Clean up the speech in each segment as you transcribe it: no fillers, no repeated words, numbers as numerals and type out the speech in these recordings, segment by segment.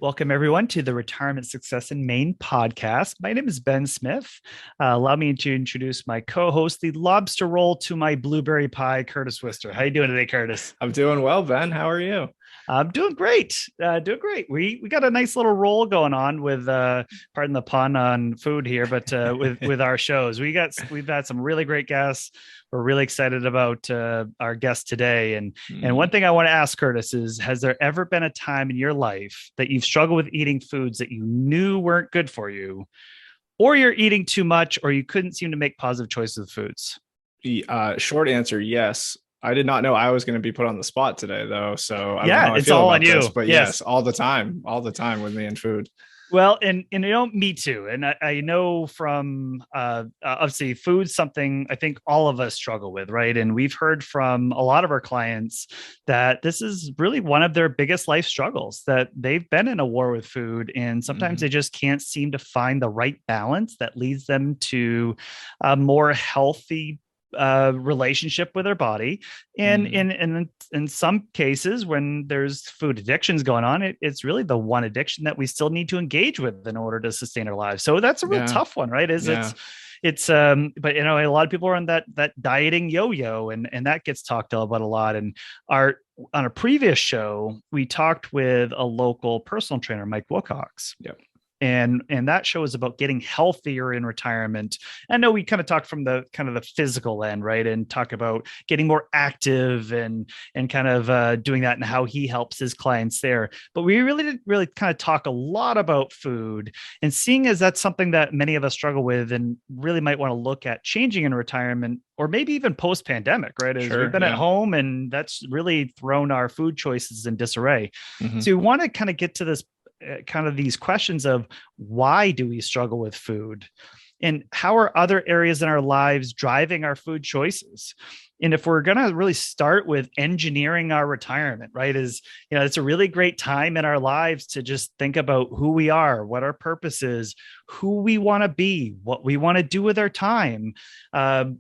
Welcome, everyone, to the Retirement Success in Maine podcast. My name is Ben Smith. Allow me to introduce my co-host, the lobster roll to my blueberry pie, Curtis Wister. How you doing today, Curtis? I'm doing well, Ben. How are you? I'm doing great. Doing great. We got a nice little roll going on with pardon the pun on food here, but with our shows, we've had some really great guests. We're really excited about our guest today. And one Mm. thing I want to ask Curtis is, has there ever been a time in your life that you've struggled with eating foods that you knew weren't good for you, or you're eating too much, or you couldn't seem to make positive choices of foods? Short answer, yes. I did not know I was going to be put on the spot today, though. So I don't know Yeah, how I it's feel all on about this, you. but Yes. yes, all the time with me and food. Well, and me too. And I know from obviously food's something I think all of us struggle with, right? And we've heard from a lot of our clients that this is really one of their biggest life struggles, that they've been in a war with food, and sometimes Mhm. they just can't seem to find the right balance that leads them to a more healthy relationship with their body. And Mhm. in some cases, when there's food addictions going on, it's really the one addiction that we still need to engage with in order to sustain our lives. So that's a real Yeah, tough one, right? Is yeah. it's but a lot of people are on that dieting yo-yo, and that gets talked about a lot. And our on a previous show, we talked with a local personal trainer, Mike Wilcox, Yep. and that show is about getting healthier in retirement. I know we kind of talk from the kind of the physical end, right, and talk about getting more active and kind of doing that and how he helps his clients there. But we really did really kind of talk a lot about food, and seeing as that's something that many of us struggle with and really might want to look at changing in retirement, or maybe even post pandemic, right? As we've Sure. been at Yeah. home and that's really thrown our food choices in disarray. Hmm. So we want to kind of get to this kind of these questions of, why do we struggle with food, and how are other areas in our lives driving our food choices? And if we're going to really start with engineering our retirement, right, is, it's a really great time in our lives to just think about who we are, what our purpose is, who we want to be, what we want to do with our time, our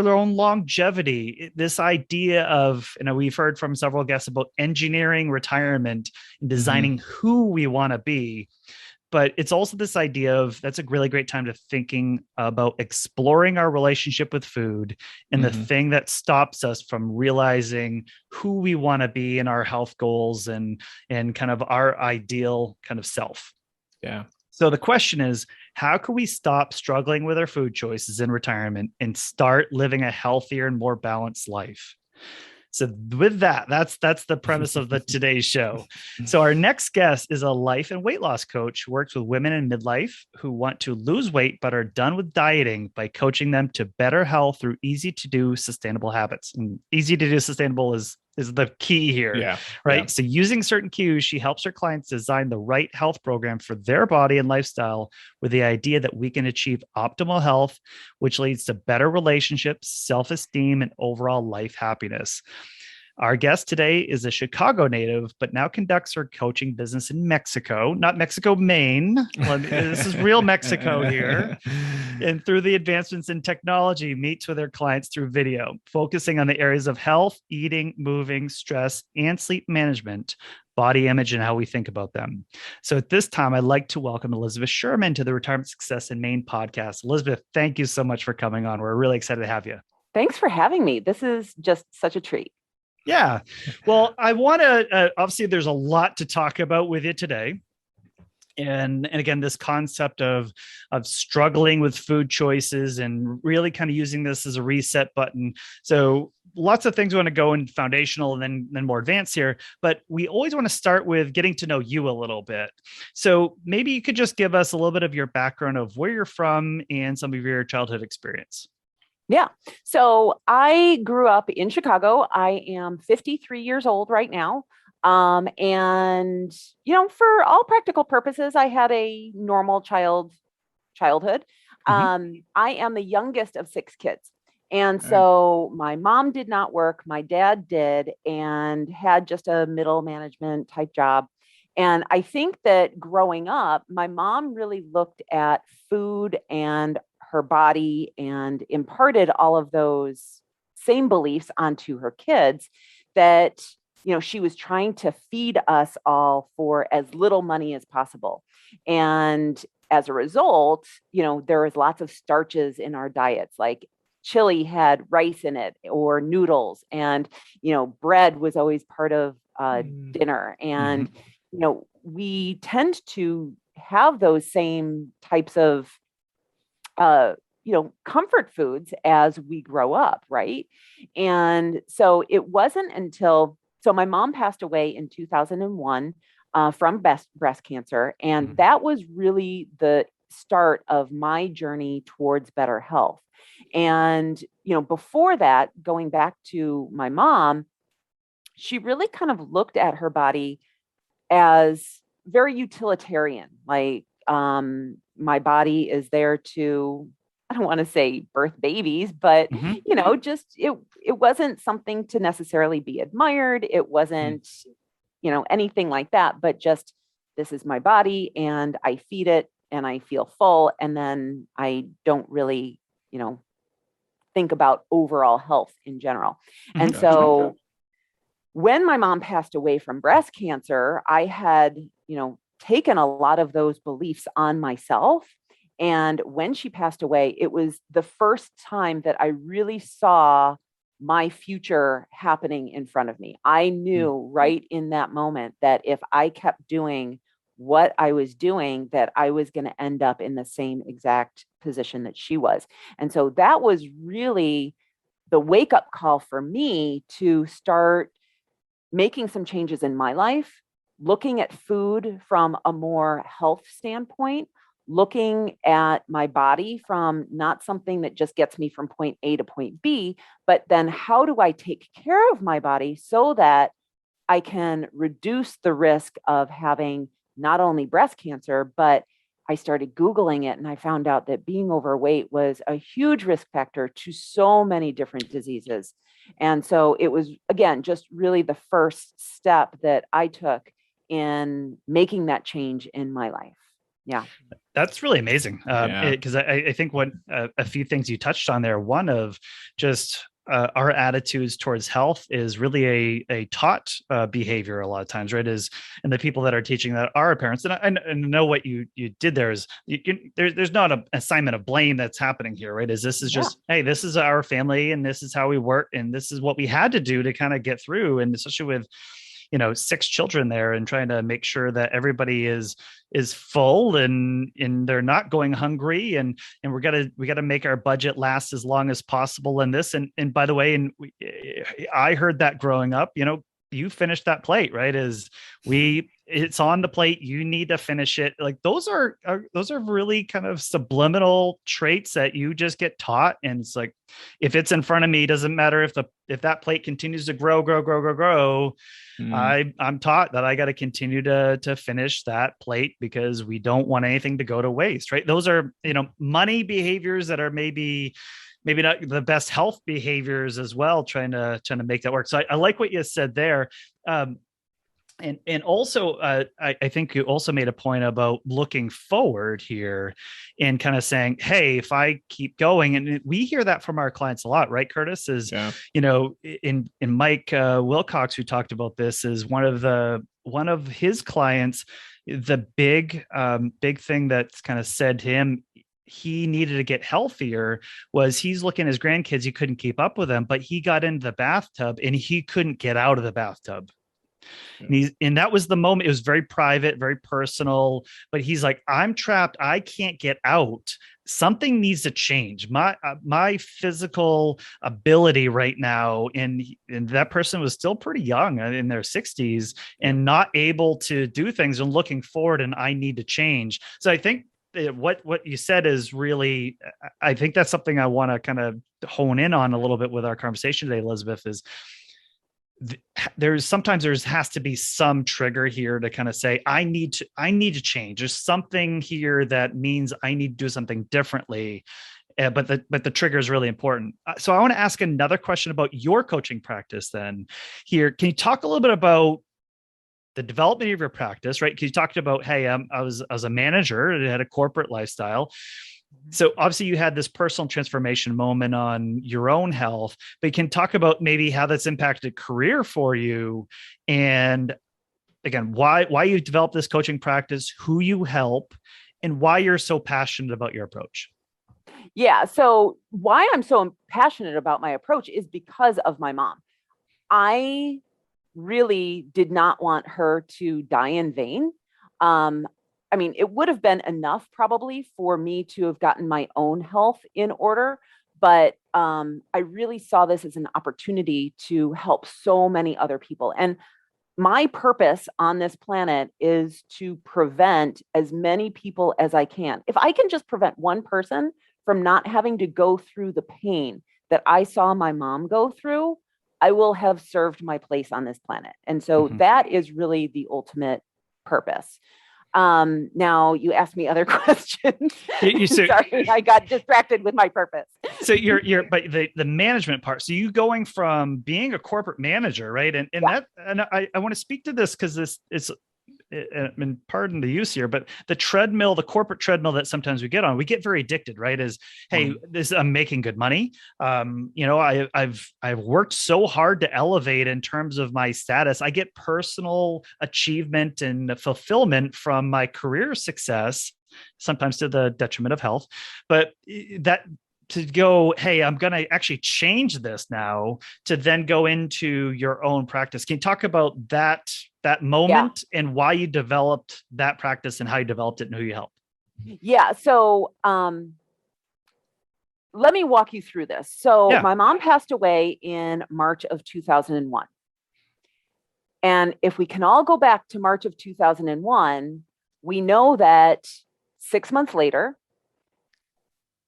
own longevity. This idea of, we've heard from several guests about engineering retirement and Hmm. designing who we want to be. But it's also this idea of, that's a really great time to thinking about exploring our relationship with food and the Hmm. thing that stops us from realizing who we want to be in our health goals and kind of our ideal kind of self. Yeah. So the question is, how can we stop struggling with our food choices in retirement and start living a healthier and more balanced life? So with that, that's the premise of the today's show. So our next guest is a life and weight loss coach who works with women in midlife who want to lose weight but are done with dieting, by coaching them to better health through easy to do sustainable habits. And easy to do sustainable is the key here, Yeah. Yeah. right? So using certain cues, she helps her clients design the right health program for their body and lifestyle, with the idea that we can achieve optimal health, which leads to better relationships, self-esteem, and overall life happiness. Our guest today is a Chicago native, but now conducts her coaching business in Mexico, not Mexico, Maine. This is real Mexico here. And through the advancements in technology, meets with her clients through video, focusing on the areas of health, eating, moving, stress, and sleep management, body image, and how we think about them. So at this time, I'd like to welcome Elizabeth Sherman to the Retirement Success in Maine podcast. Elizabeth, thank you so much for coming on. We're really excited to have you. Thanks for having me. This is just such a treat. Yeah. Well, I want to, obviously, there's a lot to talk about with you today. And again, this concept of struggling with food choices and really kind of using this as a reset button. So lots of things want to go in foundational and then more advanced here, but we always want to start with getting to know you a little bit. So maybe you could just give us a little bit of your background of where you're from and some of your childhood experience. Yeah. So I grew up in Chicago. I am 53 years old right now. And for all practical purposes, I had a normal childhood. Mhm. I am the youngest of six kids. And All right. so my mom did not work, my dad did, and had just a middle management type job. And I think that growing up, my mom really looked at food and her body and imparted all of those same beliefs onto her kids, that she was trying to feed us all for as little money as possible. And as a result, there was lots of starches in our diets, like chili had rice in it or noodles, and bread was always part of dinner. And we tend to have those same types of comfort foods as we grow up, right? And so it wasn't until my mom passed away in 2001 from breast cancer, and that was really the start of my journey towards better health. And before that, going back to my mom, she really kind of looked at her body as very utilitarian. Like, my body is there to, I don't want to say birth babies, but just it wasn't something to necessarily be admired. It wasn't, anything like that, but just, this is my body and I feed it and I feel full. And then I don't really, think about overall health in general. And so when my mom passed away from breast cancer, I had, taken a lot of those beliefs on myself. And when she passed away, it was the first time that I really saw my future happening in front of me. I knew right in that moment that if I kept doing what I was doing, that I was going to end up in the same exact position that she was. And so that was really the wake up call for me to start making some changes in my life, looking at food from a more health standpoint, looking at my body from not something that just gets me from point A to point B, but then how do I take care of my body so that I can reduce the risk of having not only breast cancer, but I started Googling it and I found out that being overweight was a huge risk factor to so many different diseases. And so it was, again, just really the first step that I took in making that change in my life. Yeah. That's really amazing. Because I think what a few things you touched on there, one of just our attitudes towards health is really a taught behavior a lot of times, right? And the people that are teaching that are our parents. And I know what you did there is there's not an assignment of blame that's happening here, right? This is just, hey, this is our family and this is how we work. And this is what we had to do to kind of get through. And especially with 6 children there and trying to make sure that everybody is full and they're not going hungry and we got to make our budget last as long as possible in this. And by the way, I heard that growing up, you finished that plate, right? It's on the plate. You need to finish it. Like those are really kind of subliminal traits that you just get taught. And it's like, if it's in front of me, doesn't matter if that plate continues to grow. I'm taught that I got to continue to finish that plate because we don't want anything to go to waste, right? Those are, money behaviors that are maybe not the best health behaviors as well, trying to make that work. So I like what you said there. And also, I think you also made a point about looking forward here and kind of saying, hey, if I keep going, and we hear that from our clients a lot, right, Curtis? In Mike Wilcox, who talked about this, is one of his clients, the big thing that's kind of said to him, he needed to get healthier was he's looking at his grandkids. He couldn't keep up with them, but he got into the bathtub and he couldn't get out of the bathtub. And that was the moment. It was very private, very personal, but he's like, I'm trapped. I can't get out. Something needs to change. My physical ability right now. And that person was still pretty young in their 60s and not able to do things and looking forward. And I need to change. So I think what you said is really, I think that's something I want to kind of hone in on a little bit with our conversation today, Elizabeth, is there has to be some trigger here to kind of say, I need to change. There's something here that means I need to do something differently. But the trigger is really important. So I want to ask another question about your coaching practice then here. Can you talk a little bit about the development of your practice, right? Because you talked about, hey, I was a manager and had a corporate lifestyle. So obviously you had this personal transformation moment on your own health, but you can talk about maybe how that's impacted career for you. And again, why you developed this coaching practice, who you help, and why you're so passionate about your approach. Yeah. So why I'm so passionate about my approach is because of my mom. I really did not want her to die in vain. I mean, it would have been enough probably for me to have gotten my own health in order, but I really saw this as an opportunity to help so many other people. And my purpose on this planet is to prevent as many people as I can. If I can just prevent one person from not having to go through the pain that I saw my mom go through, I will have served my place on this planet. And so that is really the ultimate purpose. Now you asked me other questions. Sorry, I got distracted with my purpose. So but the management part. So you going from being a corporate manager, right? And I want to speak to this because this is, and pardon the use here, but the treadmill, the corporate treadmill that sometimes we get on, we get very addicted, right? Is, hey, I'm making good money. I've worked so hard to elevate in terms of my status. I get personal achievement and fulfillment from my career success, sometimes to the detriment of health. But that to go, hey, I'm going to actually change this now, to then go into your own practice. Can you talk about that moment and why you developed that practice and how you developed it and who you helped? Yeah. So let me walk you through this. So my mom passed away in March of 2001. And if we can all go back to March of 2001, we know that 6 months later,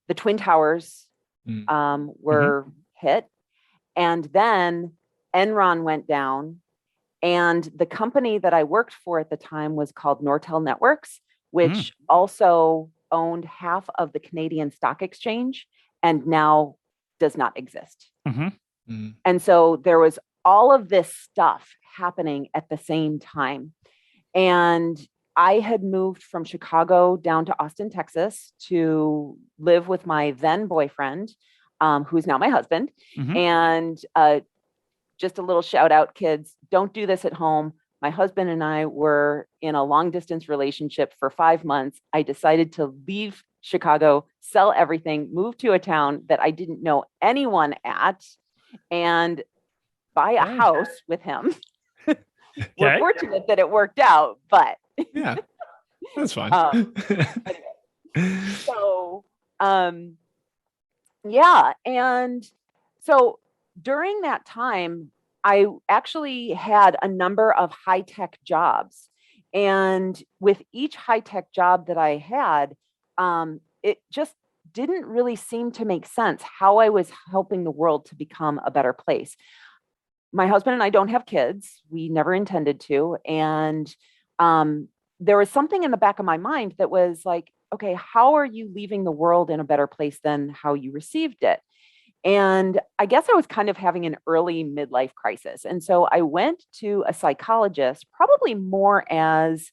the Twin Towers were hit. And then Enron went down. And the company that I worked for at the time was called Nortel Networks, which also owned half of the Canadian Stock Exchange and now does not exist. And so there was all of this stuff happening at the same time. And I had moved from Chicago down to Austin, Texas to live with my then boyfriend, who is now my husband. And just a little shout out, kids, don't do this at home. My husband and I were in a long distance relationship for 5 months. I decided to leave Chicago, sell everything, move to a town that I didn't know anyone at, and buy a house with him. We're fortunate that it worked out, but yeah, that's fine. So, yeah. And so during that time, I actually had a number of high-tech jobs. And with each high-tech job that I had, it just didn't really seem to make sense how I was helping the world to become a better place. My husband and I don't have kids. We never intended to. And there was something in the back of my mind that was like, okay, how are you leaving the world in a better place than how you received it? And I guess I was kind of having an early midlife crisis. And so I went to a psychologist, probably more as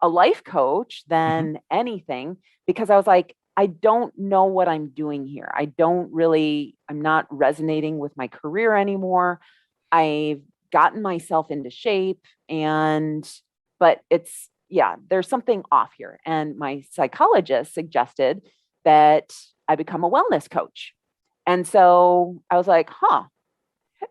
a life coach than anything, because I was like, I don't know what I'm doing here. I'm not resonating with my career anymore. I've gotten myself into shape, but there's something off here. And my psychologist suggested that I become a wellness coach. And so I was like,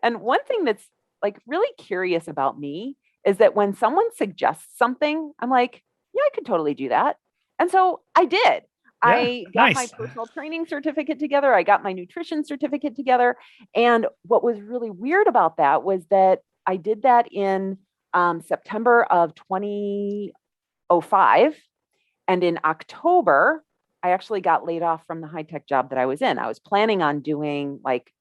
And one thing that's like really curious about me is that when someone suggests something, I'm like, yeah, I could totally do that. And so I did. Yeah, I got my personal training certificate together. I got my nutrition certificate together. And what was really weird about that was that I did that in September of 2005. And in October, I actually got laid off from the high-tech job that I was in. I was planning on doing like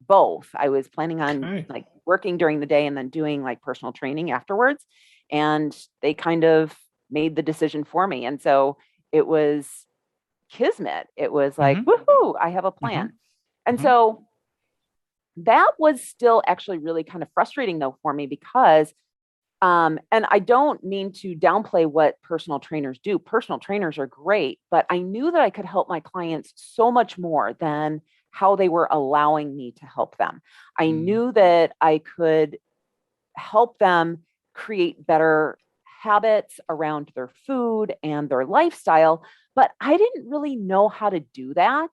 both. I was planning on like working during the day and then doing like personal training afterwards. And they kind of made the decision for me. And so it was kismet. It was like, woohoo, I have a plan. And so that was still actually really kind of frustrating though for me, because And I don't mean to downplay what personal trainers do. Personal trainers are great, but I knew that I could help my clients so much more than how they were allowing me to help them. I knew that I could help them create better habits around their food and their lifestyle, but I didn't really know how to do that.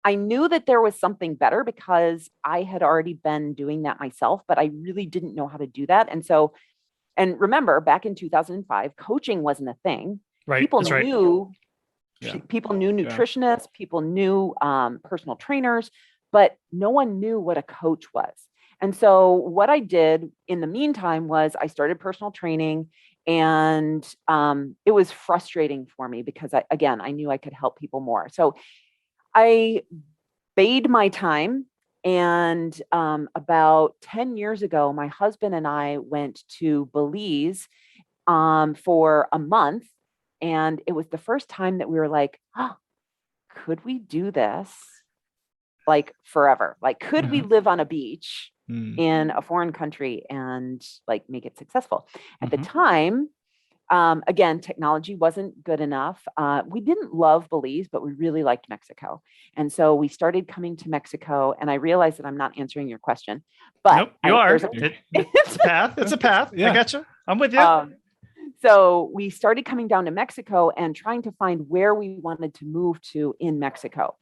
I knew that there was something better because I had already been doing that myself, but I really didn't know how to do that. And so, and remember, back in 2005, coaching wasn't a thing. Right. People That's right. knew Yeah. people knew nutritionists, people knew personal trainers, but no one knew what a coach was. And so what I did in the meantime was I started personal training, and it was frustrating for me because I knew I could help people more. So I bade my time. And about 10 years ago, my husband and I went to Belize for a month. And it was the first time that we were like, oh, could we do this like forever? Like, could we live on a beach in a foreign country and like make it successful? At the time, again, technology wasn't good enough. We didn't love Belize, but we really liked Mexico. And so we started coming to Mexico, and I realized that I'm not answering your question, but nope, you are. It's a path. It's a path. Yeah. I gotcha. I'm with you. So we started coming down to Mexico and trying to find where we wanted to move to in Mexico.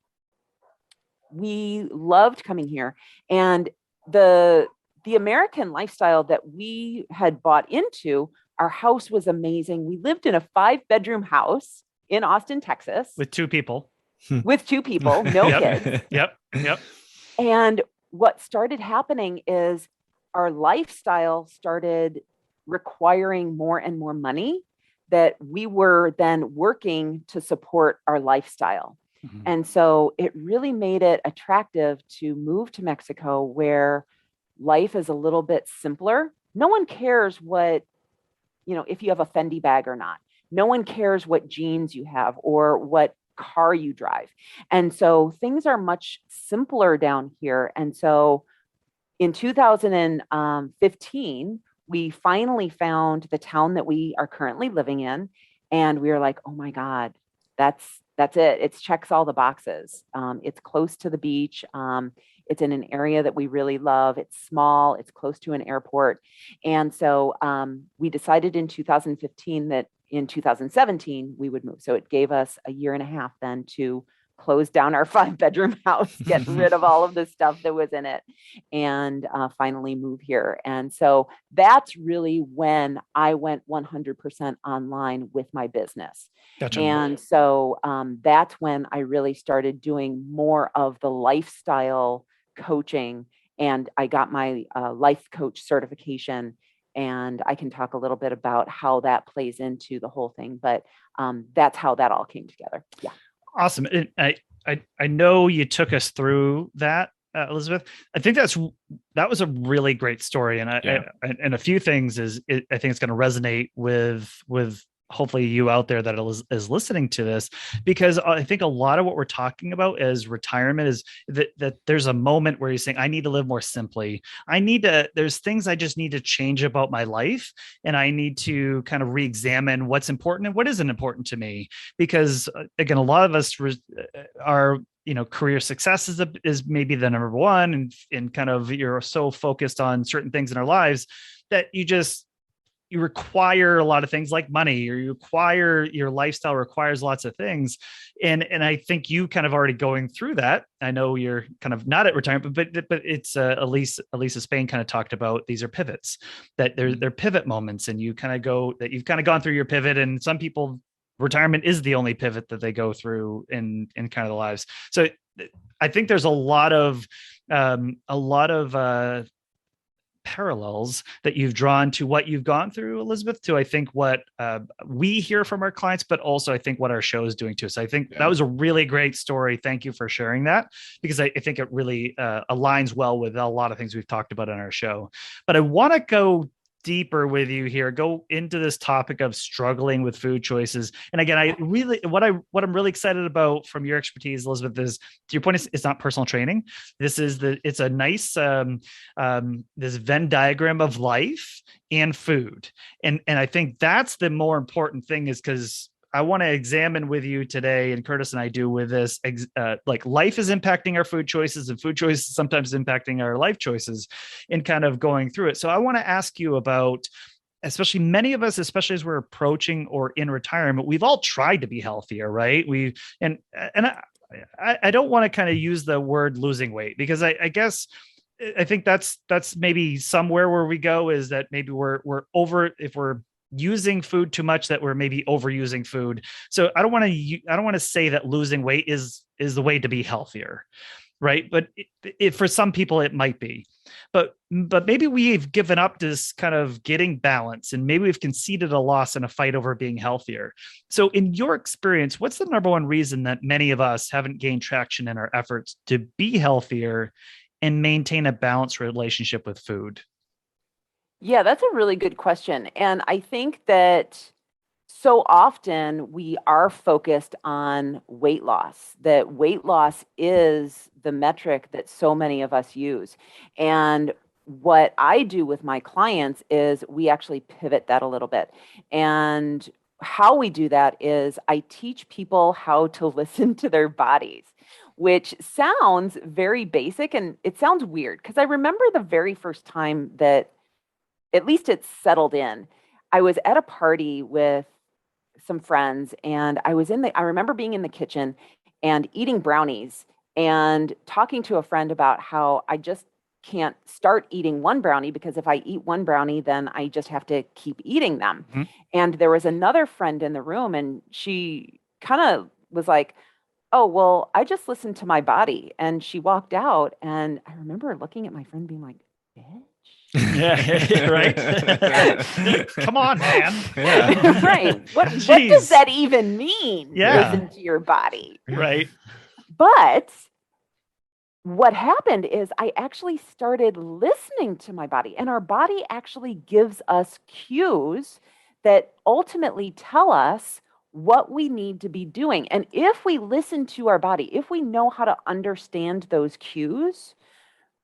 We loved coming here, and the American lifestyle that we had bought into, our house was amazing. We lived in a 5-bedroom house in Austin, Texas. With 2 people. With 2 people, no kids. Yep. And what started happening is our lifestyle started requiring more and more money that we were then working to support our lifestyle. And so it really made it attractive to move to Mexico, where life is a little bit simpler. No one cares what, if you have a Fendi bag or not. No one cares what jeans you have or what car you drive. And so things are much simpler down here. And so in 2015, we finally found the town that we are currently living in. And we were like, oh my God, that's it. It checks all the boxes. It's close to the beach. It's in an area that we really love. It's small. It's close to an airport. And so we decided in 2015 that in 2017 we would move. So it gave us a year and a half then to close down our 5-bedroom house, get rid of all of the stuff that was in it, and finally move here. And so that's really when I went 100% online with my business. Gotcha. And so that's when I really started doing more of the lifestyle coaching, and I got my life coach certification. And I can talk a little bit about how that plays into the whole thing, but that's how that all came together. Yeah. Awesome. And I know you took us through that, Elizabeth. I think that was a really great story, and and a few things I think it's going to resonate with hopefully you out there that is listening to this, because I think a lot of what we're talking about as retirement is that there's a moment where you're saying, I need to live more simply. There's things I just need to change about my life. And I need to kind of re-examine what's important and what isn't important to me. Because again, a lot of us are, career success is maybe the number one, and kind of you're so focused on certain things in our lives that you require a lot of things like money, or your lifestyle requires lots of things. And I think you kind of already going through that. I know you're kind of not at retirement, but it's Elisa Spain kind of talked about, these are pivots, that they're pivot moments. And you've kind of gone through your pivot, and some people, retirement is the only pivot that they go through in kind of the lives. So I think there's a lot of parallels that you've drawn to what you've gone through, Elizabeth, to I think what we hear from our clients, but also I think what our show is doing too. So I think that was a really great story. Thank you for sharing that, because I think it really aligns well with a lot of things we've talked about on our show. But I want to go deeper with you here, go into this topic of struggling with food choices. And again, what I'm really excited about from your expertise, Elizabeth, is to your point, it's not personal training. It's a nice this Venn diagram of life and food. And I think that's the more important thing, is because I want to examine with you today, and Curtis and I do with this, like life is impacting our food choices and food choices sometimes impacting our life choices, and kind of going through it. So I want to ask you about, especially many of us, especially as we're approaching or in retirement, we've all tried to be healthier, right? And I don't want to kind of use the word losing weight, because I guess I think that's maybe somewhere where we go, is that maybe we're over, if we're using food too much, that we're maybe overusing food. So I don't want to say that losing weight is the way to be healthier, right? But for some people it might be, but maybe we've given up this kind of getting balance, and maybe we've conceded a loss in a fight over being healthier. So in your experience, what's the number one reason that many of us haven't gained traction in our efforts to be healthier and maintain a balanced relationship with food? Yeah, that's a really good question. And I think that so often we are focused on weight loss, that weight loss is the metric that so many of us use. And what I do with my clients is we actually pivot that a little bit. And how we do that is I teach people how to listen to their bodies, which sounds very basic and it sounds weird, because I remember the very first time that at least it's settled in. I was at a party with some friends, and I remember being in the kitchen and eating brownies and talking to a friend about how I just can't start eating one brownie, because if I eat one brownie, then I just have to keep eating them. Mhm. And there was another friend in the room, and she kind of was like, "Oh, well, I just listened to my body." And she walked out, and I remember looking at my friend being like, "Bitch." Yeah, right. Come on, man. Yeah. Right. What Jeez. does that even mean? Yeah. Listen to your body. Right. But what happened is I actually started listening to my body, and our body actually gives us cues that ultimately tell us what we need to be doing. And if we listen to our body, if we know how to understand those cues,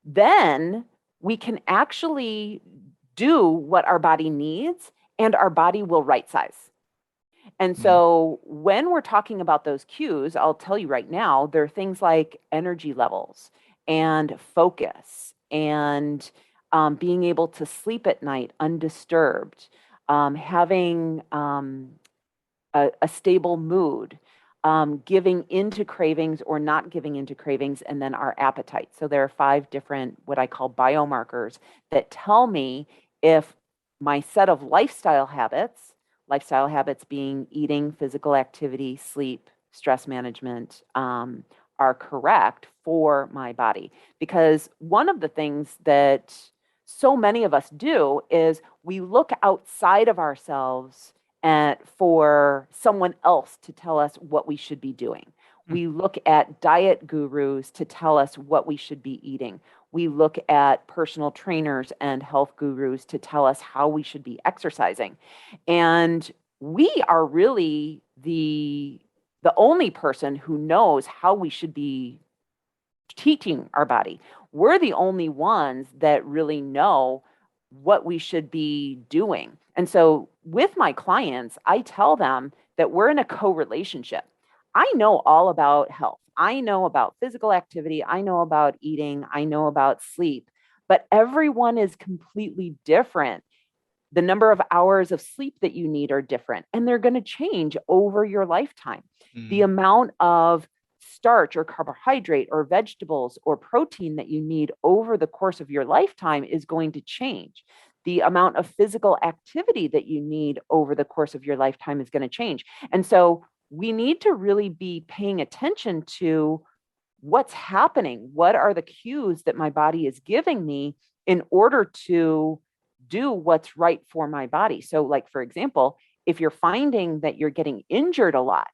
then we can actually do what our body needs, and our body will right size. And so when we're talking about those cues, I'll tell you right now, there are things like energy levels and focus and being able to sleep at night undisturbed, having a stable mood, giving into cravings or not giving into cravings, and then our appetite. So there are 5 different, what I call biomarkers, that tell me if my set of lifestyle habits being eating, physical activity, sleep, stress management, are correct for my body. Because one of the things that so many of us do is we look outside of ourselves for someone else to tell us what we should be doing. We look at diet gurus to tell us what we should be eating. We look at personal trainers and health gurus to tell us how we should be exercising. And we are really the only person who knows how we should be teaching our body. We're the only ones that really know what we should be doing. And so with my clients, I tell them that we're in a co-relationship. I know all about health. I know about physical activity. I know about eating. I know about sleep, but everyone is completely different. The number of hours of sleep that you need are different, and they're going to change over your lifetime. The amount of starch or carbohydrate or vegetables or protein that you need over the course of your lifetime is going to change. The amount of physical activity that you need over the course of your lifetime is going to change. And so we need to really be paying attention to what's happening. What are the cues that my body is giving me in order to do what's right for my body? So, like, for example, if you're finding that you're getting injured a lot,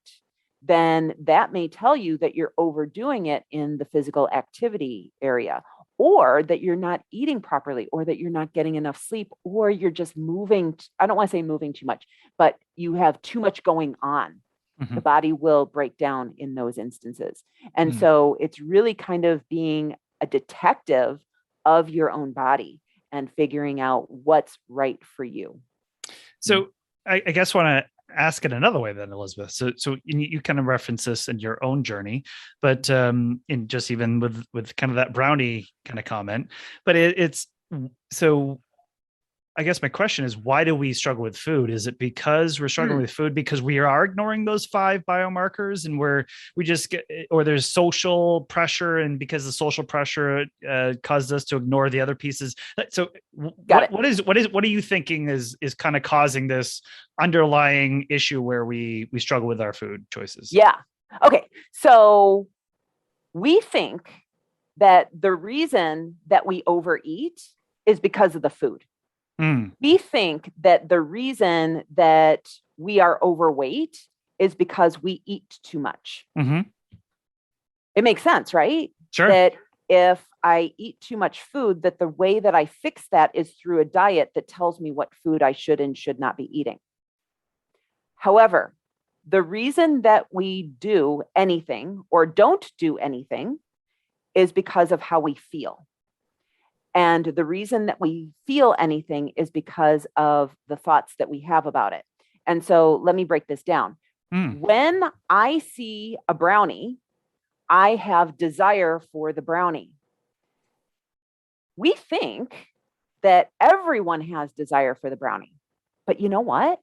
then that may tell you that you're overdoing it in the physical activity area. or that you're not eating properly, or that you're not getting enough sleep, or you're just moving. I don't want to say moving too much, but you have too much going on. The body will break down in those instances. And so it's really kind of being a detective of your own body and figuring out what's right for you. So I guess want to ask it another way then, Elizabeth. So you kind of reference this in your own journey, but in just even with kind of that brownie kind of comment, but it's so I guess my question is, why do we struggle with food? Is it because we're struggling with food because we are ignoring those 5 biomarkers, and we just get, or there's social pressure, and because the social pressure caused us to ignore the other pieces? So what are you thinking is kind of causing this underlying issue where we struggle with our food choices? Yeah. Okay. So we think that the reason that we overeat is because of the food. We think that the reason that we are overweight is because we eat too much. It makes sense, right? Sure. That if I eat too much food, that the way that I fix that is through a diet that tells me what food I should and should not be eating. However, the reason that we do anything or don't do anything is because of how we feel. And the reason that we feel anything is because of the thoughts that we have about it. And so let me break this down. When I see a brownie, I have desire for the brownie. We think that everyone has desire for the brownie. But you know what?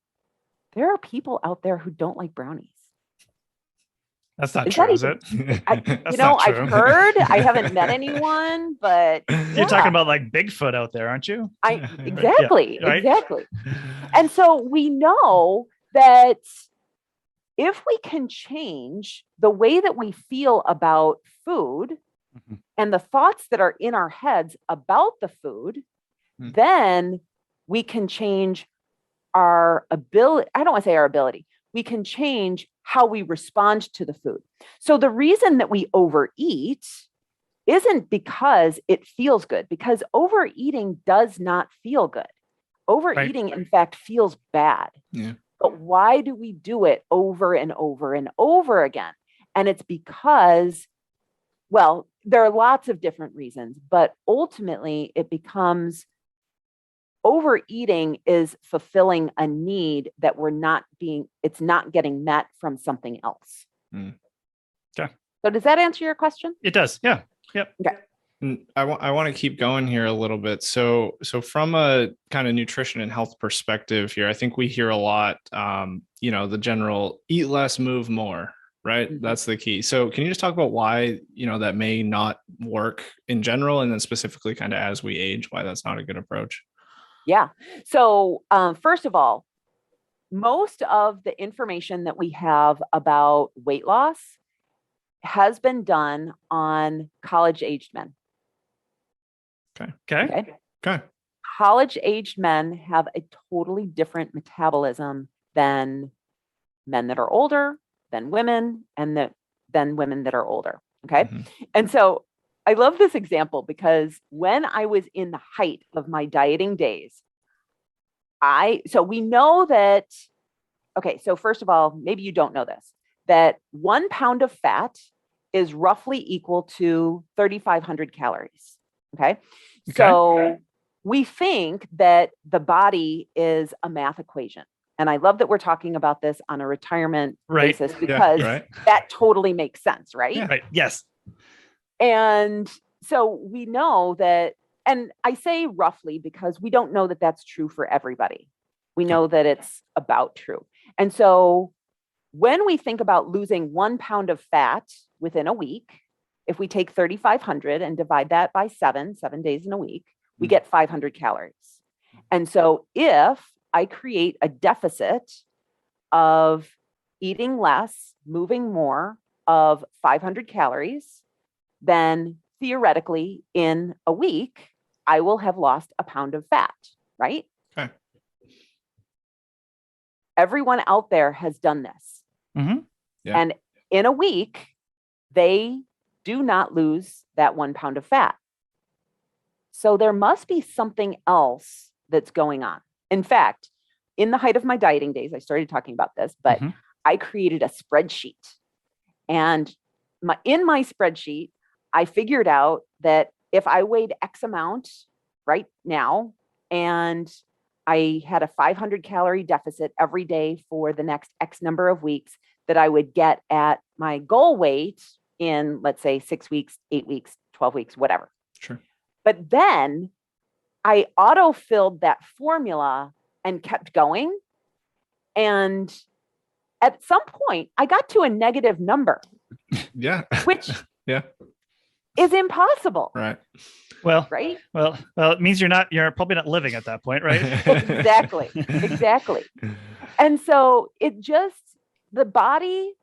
There are people out there who don't like brownies. That's not true, is it? I've heard, I haven't met anyone, but you're talking about like Bigfoot out there, aren't you? Exactly. Yeah, right? Exactly. And so we know that if we can change the way that we feel about food and the thoughts that are in our heads about the food, then we can change our ability. I don't want to say our ability. We can change how we respond to the food. So the reason that we overeat isn't because it feels good, because overeating does not feel good. Overeating, in fact, feels bad. Yeah. But why do we do it over and over and over again? And it's because, well, there are lots of different reasons, but ultimately it becomes overeating is fulfilling a need that it's not getting met from something else. Okay. So does that answer your question? It does. Yeah. Yep. Okay. I want to keep going here a little bit. So from a kind of nutrition and health perspective here, I think we hear a lot, the general eat less, move more, right? That's the key. So can you just talk about why, that may not work in general, and then specifically kind of as we age, why that's not a good approach? Yeah. So first of all, most of the information that we have about weight loss has been done on college-aged men. Okay. College-aged men have a totally different metabolism than men that are older, than women, and than women that are older. Okay. And so I love this example because when I was in the height of my dieting days, so we know that, okay, so first of all, maybe you don't know this, that 1 pound of fat is roughly equal to 3,500 calories. Okay. So we think that the body is a math equation. And I love that we're talking about this on a retirement basis because that totally makes sense, right? Yeah. Right. Yes. And so we know that, and I say roughly because we don't know that that's true for everybody. We know that it's about true. And so when we think about losing 1 pound of fat within a week, if we take 3,500 and divide that by 7 days in a week, we get 500 calories. And so if I create a deficit of eating less, moving more of 500 calories, then theoretically in a week, I will have lost 1 pound of fat, right? Okay. Everyone out there has done this. Yeah. And in a week, they do not lose that 1 pound of fat. So there must be something else that's going on. In fact, in the height of my dieting days, I started talking about this, but I created a spreadsheet. And in my spreadsheet, I figured out that if I weighed X amount right now, and I had a 500 calorie deficit every day for the next X number of weeks, that I would get at my goal weight in, let's say, 6 weeks, 8 weeks, 12 weeks, whatever. Sure. But then I auto-filled that formula and kept going. And at some point, I got to a negative number. Yeah. Which yeah. is impossible. Right. Well, right. Well, it means you're probably not living at that point, right? Exactly. And so the body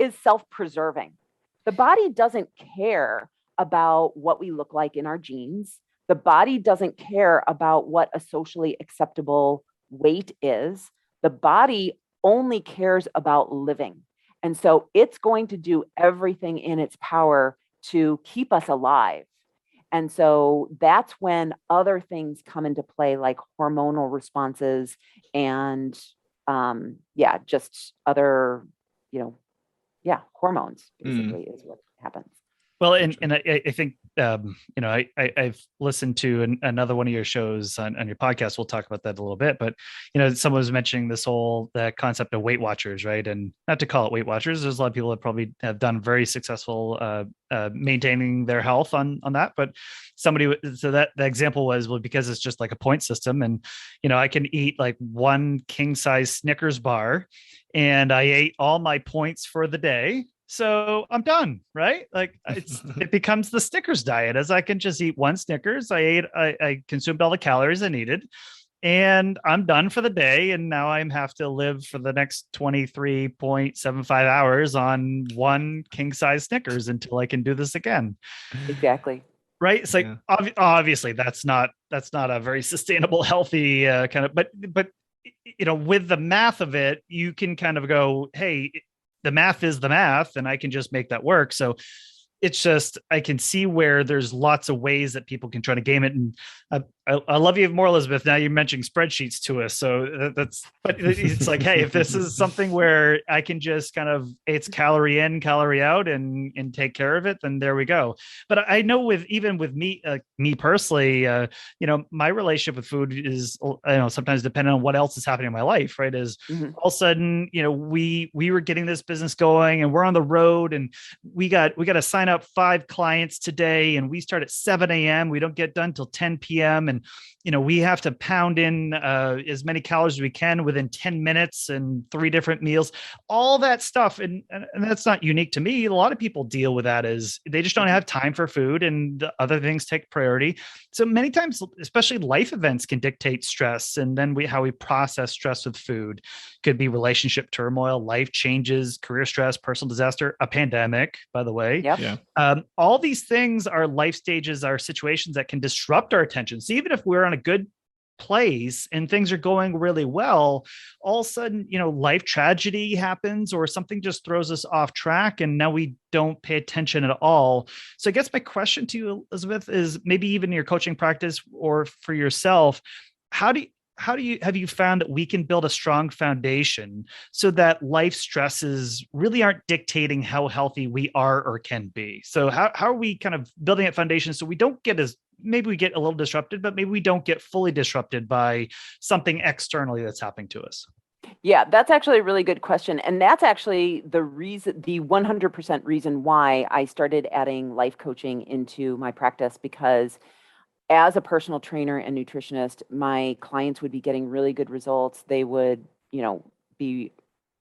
is self-preserving. The body doesn't care about what we look like in our genes. The body doesn't care about what a socially acceptable weight is. The body only cares about living. And so it's going to do everything in its power to keep us alive. And so that's when other things come into play, like hormonal responses and just other, hormones basically is what happens. Well, and I think, I've listened to another one of your shows on your podcast. We'll talk about that a little bit, but, someone was mentioning that concept of Weight Watchers, right? And not to call it Weight Watchers, there's a lot of people that probably have done very successful maintaining their health on that. But the example was, well, because it's just like a point system, and, I can eat like one king size Snickers bar and I ate all my points for the day. So I'm done, right? Like it becomes the Snickers diet, as I can just eat one Snickers. I consumed all the calories I needed, and I'm done for the day. And now I have to live for the next 23.75 hours on one king size Snickers until I can do this again. Exactly. Right. It's like, obviously that's not a very sustainable, healthy kind of, but with the math of it, you can kind of go, hey, the math is the math, and I can just make that work. So it's just, I can see where there's lots of ways that people can try to game it. And I love you more, Elizabeth. Now you're mentioning spreadsheets to us. So but it's like, hey, if this is something where I can just kind of, it's calorie in, calorie out and take care of it, then there we go. But I know even with me personally, my relationship with food is, sometimes depending on what else is happening in my life, right? Is all of a sudden, we were getting this business going and we're on the road and we got to sign up 5 clients today, and we start at 7 a.m. We don't get done till 10 p.m. And, we have to pound in as many calories as we can within 10 minutes and 3 different meals, all that stuff. And that's not unique to me. A lot of people deal with that as they just don't have time for food and other things take priority. So many times, especially life events can dictate stress. And then how we process stress with food could be relationship turmoil, life changes, career stress, personal disaster, a pandemic, by the way. Yep. Yeah. All these things are life stages, are situations that can disrupt our attention. So even if we're on a good place and things are going really well, all of a sudden, life tragedy happens or something just throws us off track, and now we don't pay attention at all. So I guess my question to you, Elizabeth, is maybe even in your coaching practice or for yourself, have you found that we can build a strong foundation so that life stresses really aren't dictating how healthy we are or can be? So how are we kind of building that foundation so we don't get maybe we get a little disrupted, but maybe we don't get fully disrupted by something externally that's happening to us? Yeah, that's actually a really good question. And that's actually the 100% reason why I started adding life coaching into my practice, because as a personal trainer and nutritionist, my clients would be getting really good results. They would, be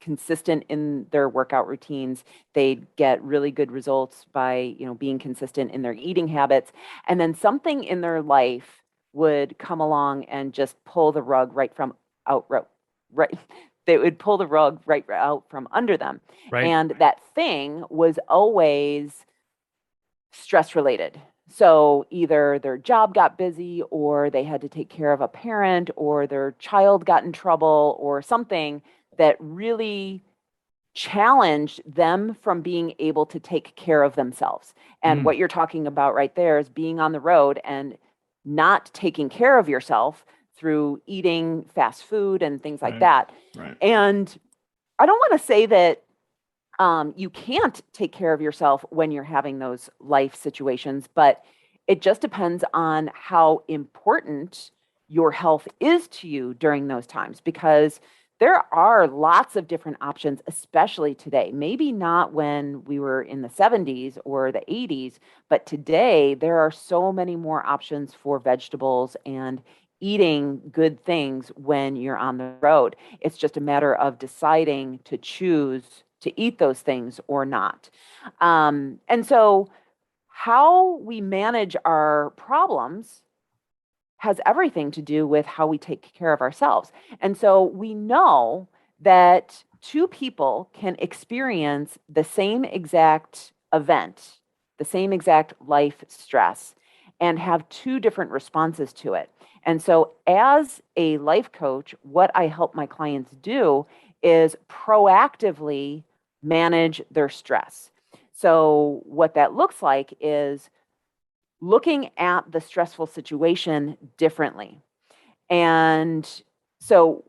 consistent in their workout routines. They'd get really good results by, being consistent in their eating habits. And then something in their life would come along and just pull the rug they would pull the rug right out from under them. Right. And that thing was always stress related. So either their job got busy, or they had to take care of a parent, or their child got in trouble, or something that really challenged them from being able to take care of themselves. And what you're talking about right there is being on the road and not taking care of yourself through eating fast food and things like Right. that. Right. And I don't want to say that you can't take care of yourself when you're having those life situations, but it just depends on how important your health is to you during those times, because there are lots of different options, especially today. Maybe not when we were in the 70s or the 80s, but today there are so many more options for vegetables and eating good things when you're on the road. It's just a matter of deciding to choose to eat those things or not. And so, how we manage our problems has everything to do with how we take care of ourselves. And so, we know that two people can experience the same exact event, the same exact life stress, and have two different responses to it. And so, as a life coach, what I help my clients do is proactively manage their stress. So, what that looks like is looking at the stressful situation differently. And so,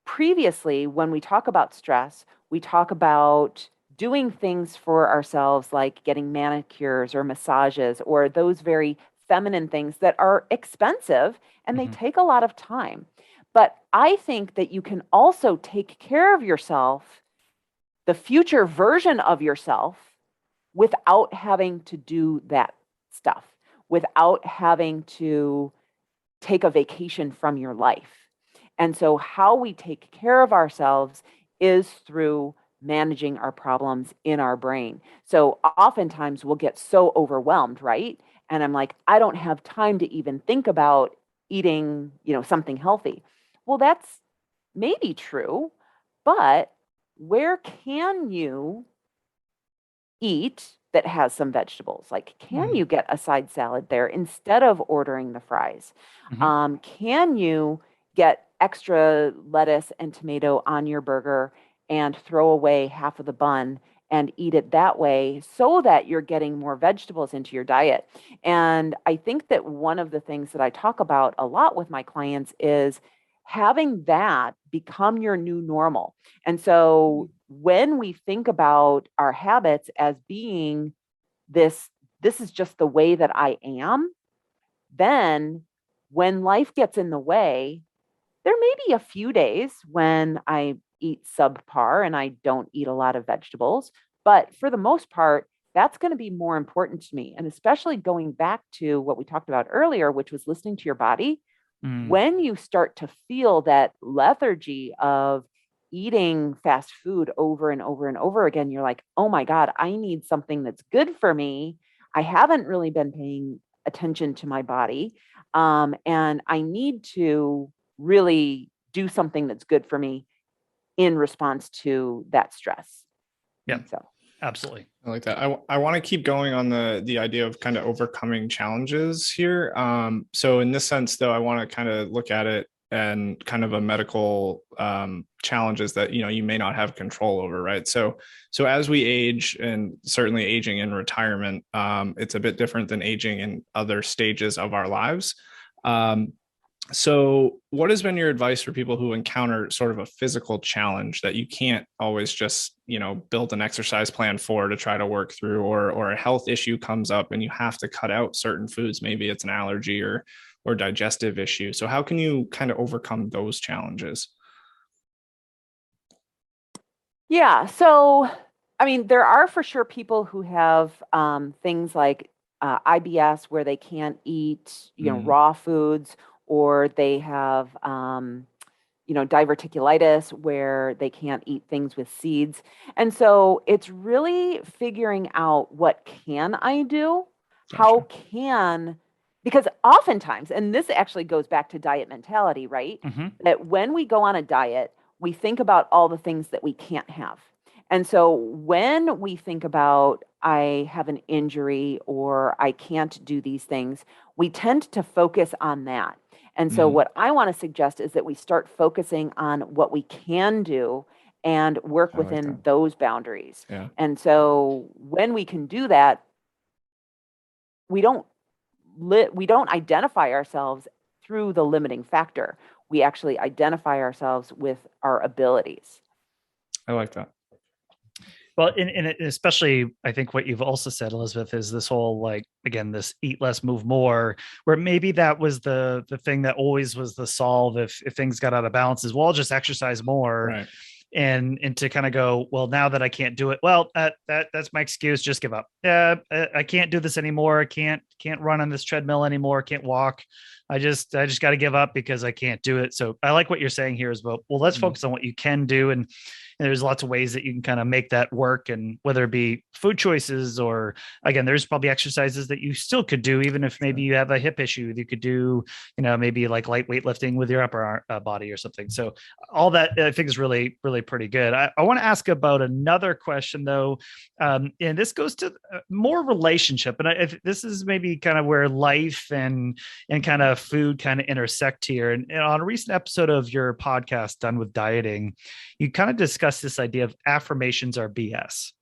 previously, when we talk about stress, we talk about doing things for ourselves like getting manicures or massages or those very feminine things that are expensive and they take a lot of time. But I think that you can also take care of yourself, the future version of yourself, without having to do that stuff, without having to take a vacation from your life. And so, how we take care of ourselves is through managing our problems in our brain. So, oftentimes we'll get so overwhelmed, right? And I'm like, I don't have time to even think about eating, something healthy. Well, that's maybe true, but where can you eat that has some vegetables? Like, can you get a side salad there instead of ordering the fries? Can you get extra lettuce and tomato on your burger and throw away half of the bun and eat it that way so that you're getting more vegetables into your diet? And I think that one of the things that I talk about a lot with my clients is having that become your new normal. And so when we think about our habits as being this is just the way that I am, then when life gets in the way, there may be a few days when I eat subpar and I don't eat a lot of vegetables, but for the most part, that's going to be more important to me. And especially going back to what we talked about earlier, which was listening to your body. When you start to feel that lethargy of eating fast food over and over and over again, you're like, oh my God, I need something that's good for me. I haven't really been paying attention to my body. And I need to really do something that's good for me in response to that stress. Yeah. So Absolutely. I like that. I want to keep going on the idea of kind of overcoming challenges here. So in this sense, though, I want to kind of look at it and kind of a medical challenges that you may not have control over, right? So as we age, and certainly aging in retirement, it's a bit different than aging in other stages of our lives. So what has been your advice for people who encounter sort of a physical challenge that you can't always just, build an exercise plan for to try to work through, or a health issue comes up and you have to cut out certain foods? Maybe it's an allergy or digestive issue. So how can you kind of overcome those challenges? yeah, so I mean, there are for sure people who have things like IBS where they can't eat, raw foods, or they have, diverticulitis where they can't eat things with seeds. And so it's really figuring out, what can I do? How Gotcha. can, because oftentimes, and this actually goes back to diet mentality, right? That when we go on a diet, we think about all the things that we can't have. And so when we think about, I have an injury or I can't do these things, we tend to focus on that. And so what I want to suggest is that we start focusing on what we can do and work I like within that. those boundaries. Yeah. And so when we can do that, we don't we don't identify ourselves through the limiting factor. We actually identify ourselves with our abilities. I like that. Well, and especially, I think what you've also said, Elizabeth, is this whole, like, again, this eat less, move more, where maybe that was the thing that always was the solve if things got out of balance, is, well, I'll just exercise more. Right. And to kind of go, well, now that I can't do it, well, that's my excuse. Just give up. Yeah, I can't do this anymore. I can't run on this treadmill anymore. Can't walk. I just got to give up because I can't do it. So I like what you're saying here as well. Well, let's focus on what you can do, and there's lots of ways that you can kind of make that work. And whether it be food choices, or again, there's probably exercises that you still could do, even if maybe you have a hip issue. You could do, maybe like light weightlifting with your upper body or something. So all that, I think, is really, really pretty good. I want to ask about another question though. And this goes to more relationship. And this is maybe kind of where life and kind of food kind of intersect here. And on a recent episode of your podcast, Done with Dieting, you kind of discussed this idea of affirmations are BS.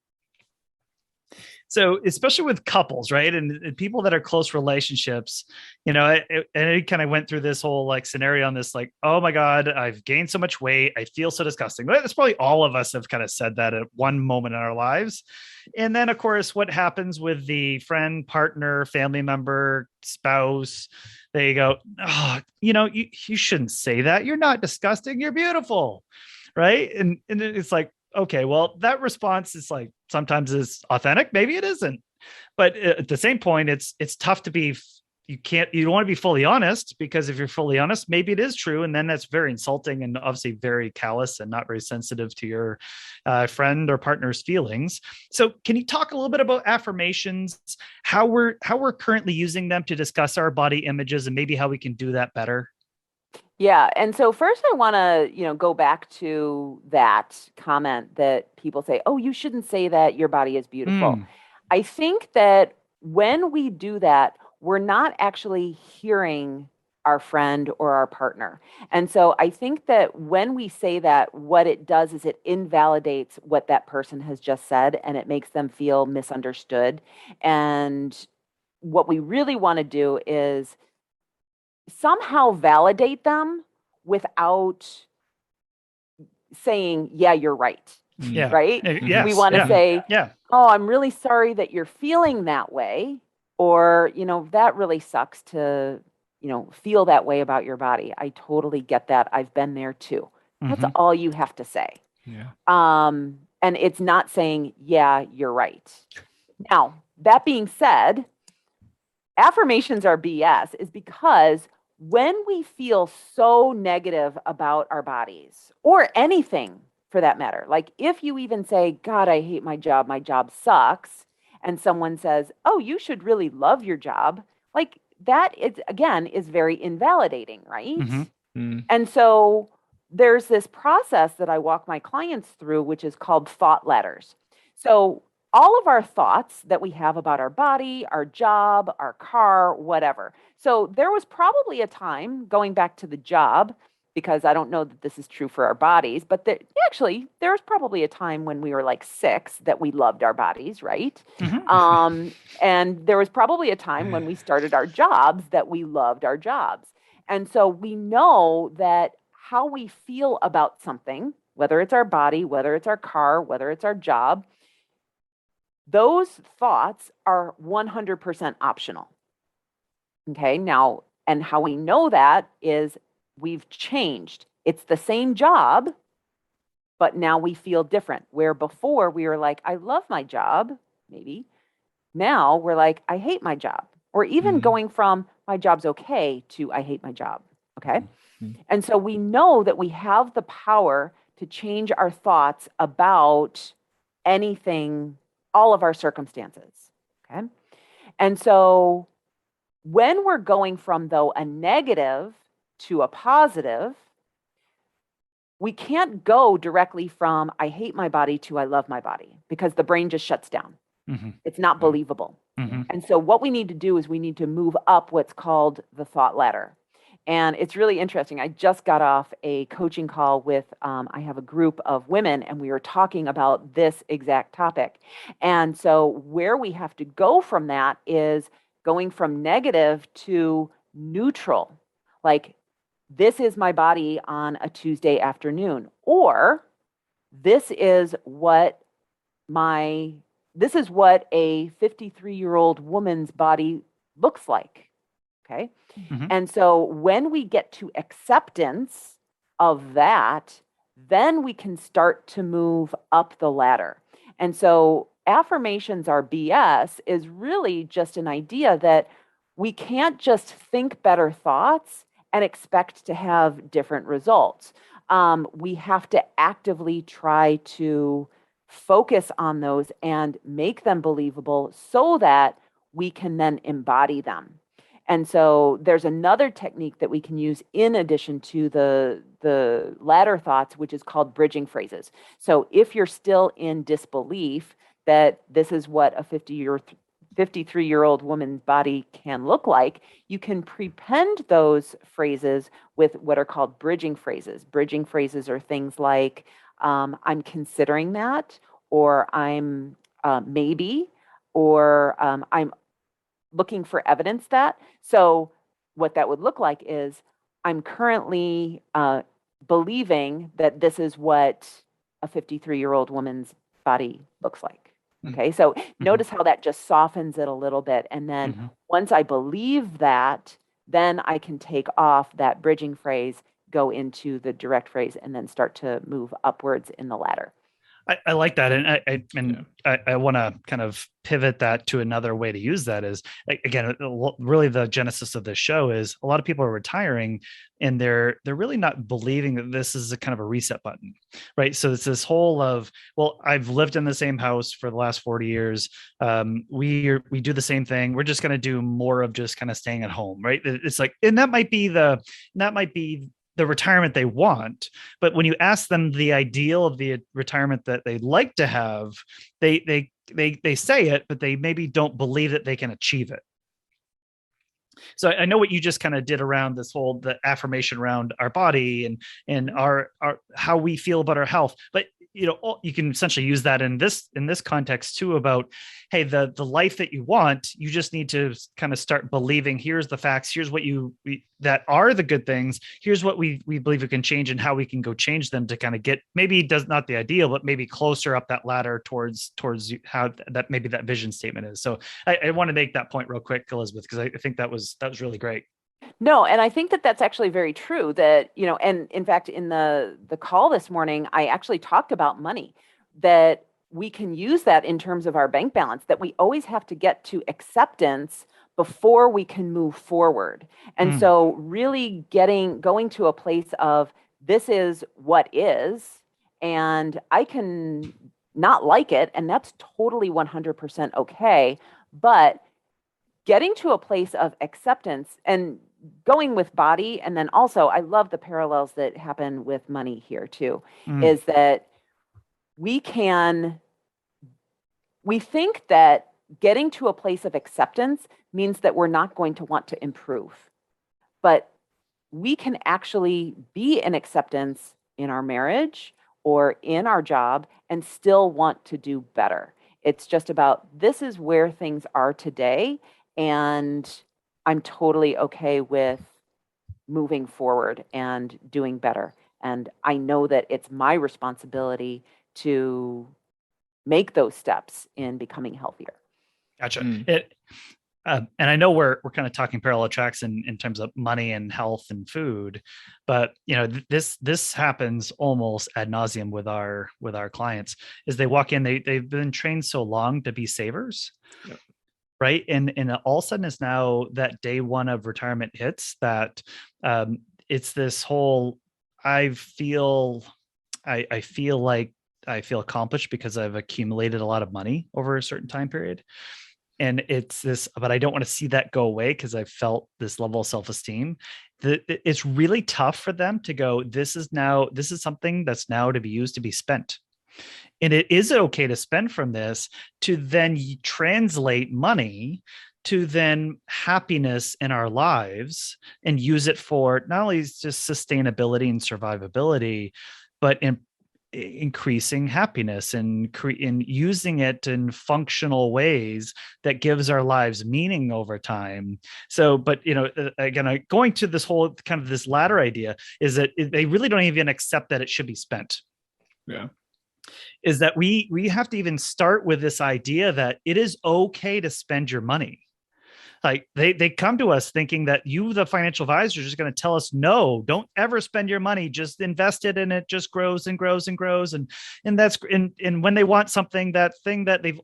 So especially with couples, right? And people that are close relationships, and it kind of went through this whole like scenario on this, like, oh my God, I've gained so much weight. I feel so disgusting. That's probably all of us have kind of said that at one moment in our lives. And then of course, what happens with the friend, partner, family member, spouse, they go, oh, you shouldn't say that. You're not disgusting. You're beautiful. Right. And it's like, okay, well, that response is like, sometimes is authentic. Maybe it isn't. But at the same point, it's tough to be, you don't want to be fully honest, because if you're fully honest, maybe it is true. And then that's very insulting and obviously very callous and not very sensitive to your friend or partner's feelings. So can you talk a little bit about affirmations, how we're currently using them to discuss our body images, and maybe how we can do that better? Yeah. And so first I want to, go back to that comment that people say, oh, you shouldn't say that, your body is beautiful. I think that when we do that, we're not actually hearing our friend or our partner. And so I think that when we say that, what it does is it invalidates what that person has just said, and it makes them feel misunderstood. And what we really want to do is somehow validate them without saying, yeah, you're right. Yeah. Right. Yes. We want to say, yeah, oh, I'm really sorry that you're feeling that way. Or, that really sucks to, feel that way about your body. I totally get that. I've been there too. That's all you have to say. Yeah. And it's not saying, yeah, you're right. Now, that being said, affirmations are BS is because when we feel so negative about our bodies, or anything for that matter, like if you even say, God, I hate my job sucks, and someone says, oh, you should really love your job, like that is, again, is very invalidating, right? And so there's this process that I walk my clients through, which is called thought ladders. So all of our thoughts that we have about our body, our job, our car, whatever. So there was probably a time, going back to the job, because I don't know that this is true for our bodies, but actually there was probably a time when we were like 6 that we loved our bodies, right? And there was probably a time when we started our jobs that we loved our jobs. And so we know that how we feel about something, whether it's our body, whether it's our car, whether it's our job, those thoughts are 100% optional. Okay, now, and how we know that is we've changed. It's the same job, but now we feel different. Where before we were like, I love my job, maybe. Now we're like, I hate my job. Or even going from my job's okay to I hate my job. Okay. And so we know that we have the power to change our thoughts about anything, all of our circumstances. Okay. And so when we're going from, though, a negative to a positive, we can't go directly from I hate my body to I love my body, because the brain just shuts down. It's not believable. And so what we need to do is we need to move up what's called the thought ladder. And it's really interesting. I just got off a coaching call with, I have a group of women, and we were talking about this exact topic. And so where we have to go from that is going from negative to neutral. Like, this is my body on a Tuesday afternoon, or this is what a 53-year-old woman's body looks like. Okay. Mm-hmm. And so when we get to acceptance of that, then we can start to move up the ladder. And so affirmations are BS is really just an idea that we can't just think better thoughts and expect to have different results. We have to actively try to focus on those and make them believable so that we can then embody them. And so there's another technique that we can use in addition to the ladder thoughts, which is called bridging phrases. So if you're still in disbelief that this is what a 53-year-old woman's body can look like, you can prepend those phrases with what are called bridging phrases. Bridging phrases are things like, I'm considering that, or I'm maybe, or I'm looking for evidence that. So what that would look like is, I'm currently believing that this is what a 53-year-old woman's body looks like. Okay, so notice how that just softens it a little bit. And then once I believe that, then I can take off that bridging phrase, go into the direct phrase, and then start to move upwards in the ladder. I like that, and I want to kind of pivot that to another way to use that. Is, again, really the genesis of this show is a lot of people are retiring, and they're really not believing that this is a kind of a reset button, right? So it's this whole of, well, I've lived in the same house for the last 40 years. We do the same thing. We're just going to do more of just kind of staying at home, right? It's like, and that might be the retirement they want, but when you ask them the ideal of the retirement that they'd like to have, they say it, but they maybe don't believe that they can achieve it. So I know what you just kind of did around this whole, the affirmation around our body and our how we feel about our health, but you can essentially use that in this context too, about, hey, the life that you want, you just need to kind of start believing, here's the facts, here's what that are the good things, here's what we believe we can change and how we can go change them to kind of get, maybe does not the ideal, but maybe closer up that ladder towards how that maybe that vision statement is. So I want to make that point real quick, Elizabeth, because I think that was really great. No, and I think that that's actually very true, that, and in fact, in the call this morning, I actually talked about money, that we can use that in terms of our bank balance, that we always have to get to acceptance before we can move forward. And so really going to a place of, this is what is, and I can not like it, and that's totally 100% okay, but getting to a place of acceptance and going with body. And then also, I love the parallels that happen with money here too, is that we think that getting to a place of acceptance means that we're not going to want to improve, but we can actually be in acceptance in our marriage or in our job and still want to do better. It's just about, this is where things are today, and I'm totally okay with moving forward and doing better. And I know that it's my responsibility to make those steps in becoming healthier. Gotcha. And I know we're kind of talking parallel tracks in terms of money and health and food, but this happens almost ad nauseum with our clients. Is they walk in, they've been trained so long to be savers. Yep. Right. And all of a sudden it's now that day one of retirement hits, that it's this whole, I feel like I feel accomplished because I've accumulated a lot of money over a certain time period. And it's this, but I don't want to see that go away because I felt this level of self-esteem. It's really tough for them to go, this is something that's now to be used to be spent. And it is okay to spend from this to then translate money to then happiness in our lives and use it for not only just sustainability and survivability, but increasing happiness and in using it in functional ways that gives our lives meaning over time. So, but again, going to this whole kind of this latter idea is that they really don't even accept that it should be spent. Yeah. Is that we have to even start with this idea that it is okay to spend your money. Like they come to us thinking that you, the financial advisor, is just going to tell us, no, don't ever spend your money, just invest it and it just grows and grows and grows. And that's, and when they want something, that thing that they've,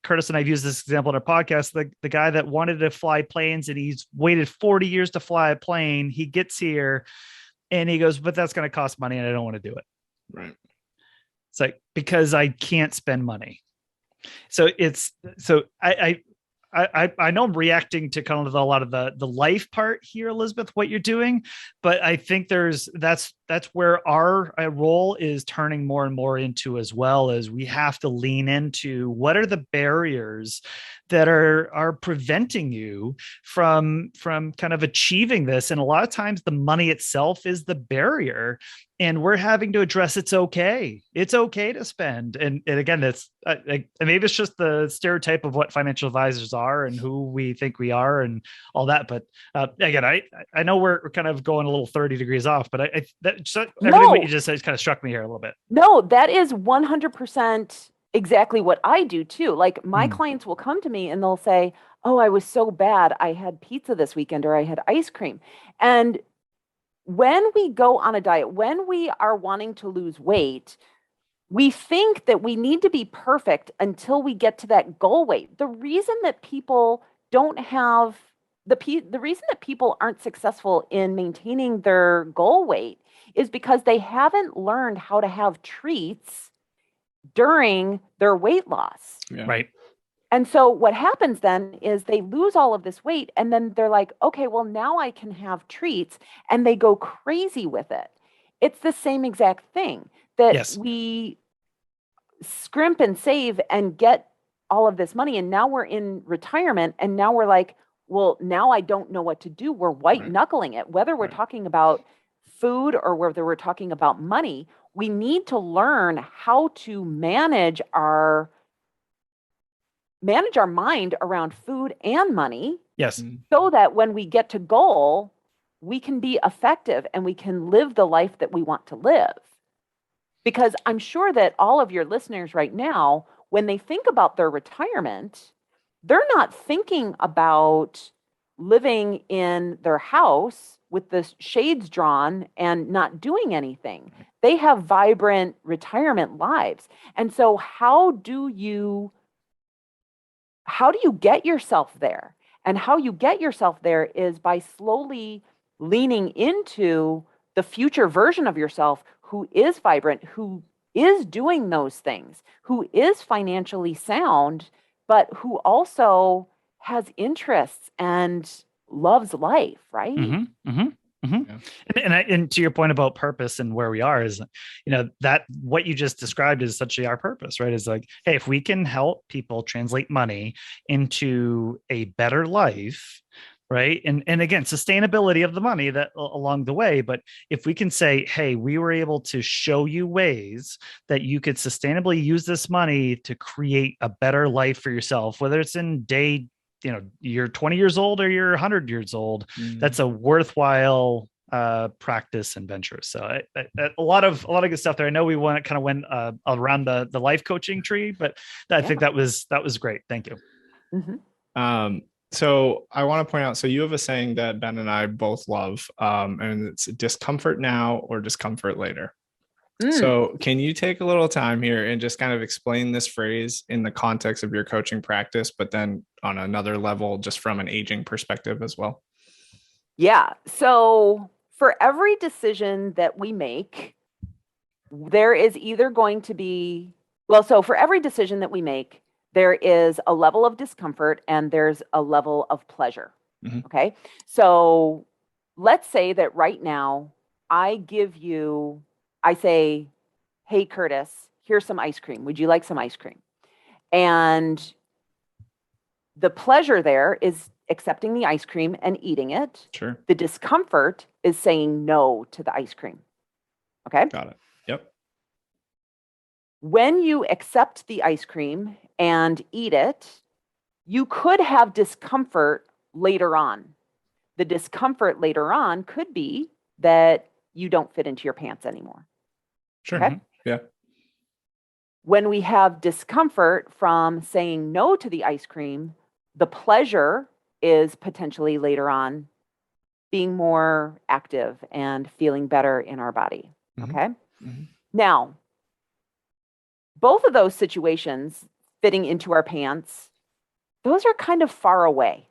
Curtis and I've used this example in our podcast, the guy that wanted to fly planes and he's waited 40 years to fly a plane. He gets here and he goes, but that's going to cost money and I don't want to do it. Right. It's like, because I can't spend money. So I know I'm reacting to kind of a lot of the life part here, Elizabeth, what you're doing, but I think that's where our role is turning more and more into, as well, as we have to lean into what are the barriers that are preventing you from kind of achieving this. And a lot of times the money itself is the barrier. And we're having to address it's okay to spend. And again, that's maybe it's just the stereotype of what financial advisors are and who we think we are and all that. But again, I know we're kind of going a little 30 degrees off, but everything what you just said kind of struck me here a little bit. No, that is 100% exactly what I do too. Like my clients will come to me and they'll say, oh, I was so bad. I had pizza this weekend or I had ice cream. And when we go on a diet, when we are wanting to lose weight, we think that we need to be perfect until we get to that goal weight. The reason that people don't have the reason that people aren't successful in maintaining their goal weight is because they haven't learned how to have treats during their weight loss. Yeah. Right. And so what happens then is they lose all of this weight and then they're like, okay, well, now I can have treats, and they go crazy with it. It's the same exact thing that Yes. we scrimp and save and get all of this money. And now we're in retirement and now we're like, well, now I don't know what to do. We're white knuckling it, whether we're talking about food or whether we're talking about money. We need to learn how to manage our mind around food and money. Yes. So that when we get to goal, we can be effective and we can live the life that we want to live. Because I'm sure that all of your listeners right now, when they think about their retirement, they're not thinking about living in their house with the shades drawn and not doing anything. They have vibrant retirement lives. And so how do you get yourself there? And how you get yourself there is by slowly leaning into the future version of yourself who is vibrant, who is doing those things, who is financially sound, but who also has interests and loves life, right? Mm-hmm, mm-hmm, mm-hmm. Yeah. And to your point about purpose and where we are is, that what you just described is essentially our purpose, right? Is like, hey, if we can help people translate money into a better life, right? And again, sustainability of the money that along the way. But if we can say, hey, we were able to show you ways that you could sustainably use this money to create a better life for yourself, whether it's in you're 20 years old or you're 100 years old, that's a worthwhile practice and venture. So a lot of good stuff there. I know we went around the life coaching tree, but I think that was great. Thank you. Mm-hmm. So I want to point out, so you have a saying that Ben and I both love, and it's discomfort now or discomfort later. So can you take a little time here and just kind of explain this phrase in the context of your coaching practice, but then on another level, just from an aging perspective as well? Yeah. So for every decision that we make, there is either going to be, so for every decision that we make, there is a level of discomfort and there's a level of pleasure. Mm-hmm. Okay. So let's say that right now I say, hey, Curtis, here's some ice cream. Would you like some ice cream? And the pleasure there is accepting the ice cream and eating it. Sure. The discomfort is saying no to the ice cream. Okay. Got it. Yep. When you accept the ice cream and eat it, you could have discomfort later on. The discomfort later on could be that you don't fit into your pants anymore. Sure. Okay? Yeah. When we have discomfort from saying no to the ice cream, the pleasure is potentially later on being more active and feeling better in our body. Okay. Now, both of those situations, fitting into our pants, those are kind of far away.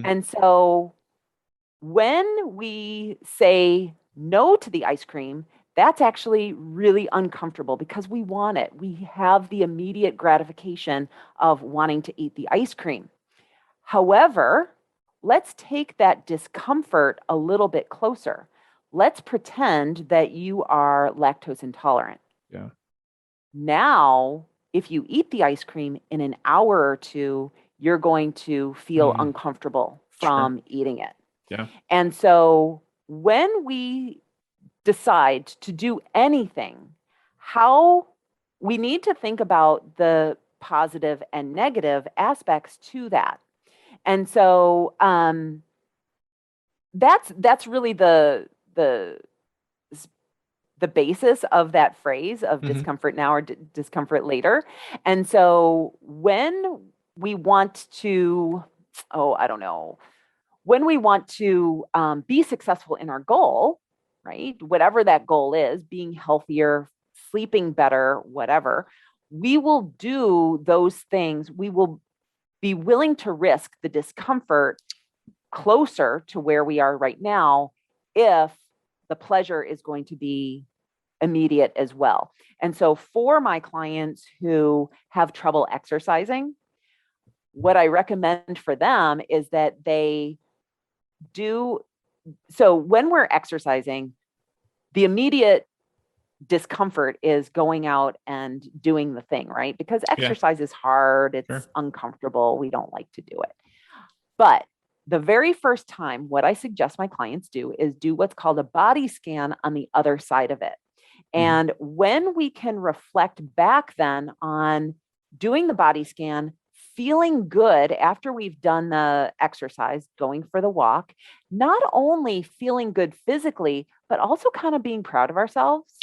And so when we say no to the ice cream, that's actually really uncomfortable because we want it. We have the immediate gratification of wanting to eat the ice cream. However, let's take that discomfort a little bit closer. Let's pretend that you are lactose intolerant. Yeah. Now, if you eat the ice cream in an hour or two, you're going to feel uncomfortable from eating it. Yeah. And so when we decide to do anything, how we need to think about the positive and negative aspects to that. And so that's really the basis of that phrase of discomfort now or discomfort later. And so when we want to, when we want to be successful in our goal, right? Whatever that goal is, being healthier, sleeping better, whatever, we will do those things. We will be willing to risk the discomfort closer to where we are right now if the pleasure is going to be immediate as well. And so for my clients who have trouble exercising, what I recommend for them is that they do. So when we're exercising, the immediate discomfort is going out and doing the thing, right? Because exercise is hard. It's uncomfortable. We don't like to do it. But the very first time, what I suggest my clients do is do what's called a body scan on the other side of it. And when we can reflect back then on doing the body scan, feeling good after we've done the exercise, going for the walk, not only feeling good physically, but also kind of being proud of ourselves.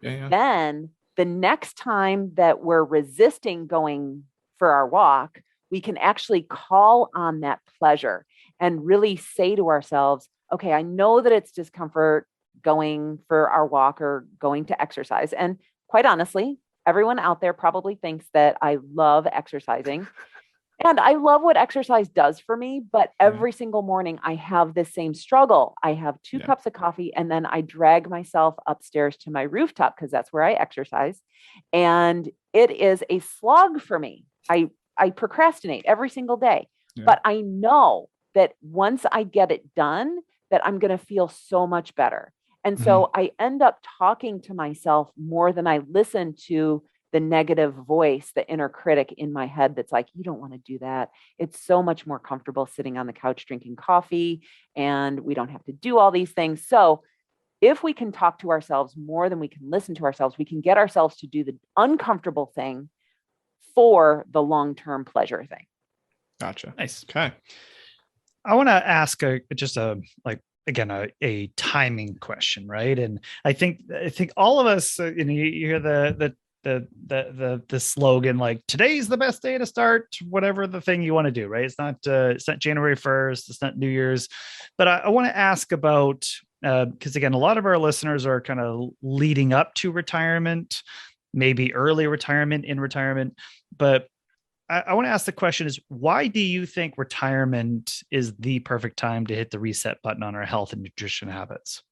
Then the next time that we're resisting going for our walk, we can actually call on that pleasure and really say to ourselves, okay, I know that it's discomfort going for our walk or going to exercise. And quite honestly, everyone out there probably thinks that I love exercising. And I love what exercise does for me, but every single morning I have this same struggle. I have 2 cups of coffee and then I drag myself upstairs to my rooftop because that's where I exercise. And it is a slog for me. I procrastinate every single day, but I know that once I get it done, that I'm going to feel so much better. And so I end up talking to myself more than I listen to the negative voice, the inner critic in my head that's like, you don't want to do that. It's so much more comfortable sitting on the couch drinking coffee and we don't have to do all these things. So if we can talk to ourselves more than we can listen to ourselves, we can get ourselves to do the uncomfortable thing for the long-term pleasure thing. Gotcha. Nice. Okay. I want to ask a timing question, right? And I think all of us, you hear the slogan like today's the best day to start whatever the thing you want to do, right? It's not January 1st, it's not New Year's, but I want to ask about because again, a lot of our listeners are kind of leading up to retirement, maybe early retirement, in retirement, but I want to ask the question is, why do you think retirement is the perfect time to hit the reset button on our health and nutrition habits?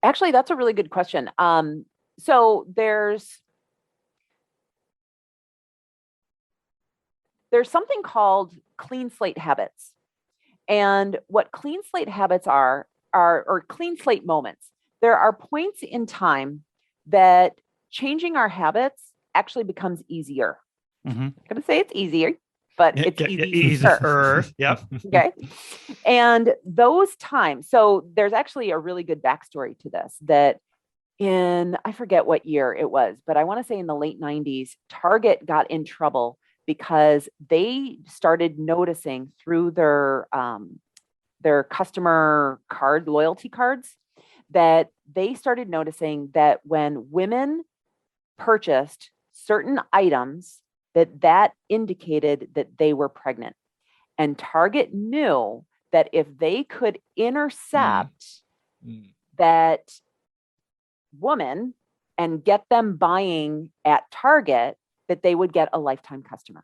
Actually, that's a really good question. So there's something called clean slate habits. And what clean slate habits are or clean slate moments. There are points in time that changing our habits actually becomes easier. I'm going to say it's easier, but it's easier. Yep. Okay. And those times, so there's actually a really good backstory to this, that I forget what year it was, but I want to say in the late 90s, Target got in trouble because they started noticing through their customer card loyalty cards that they started noticing that when women purchased certain items, that indicated that they were pregnant. And Target knew that if they could intercept that woman and get them buying at Target, that they would get a lifetime customer.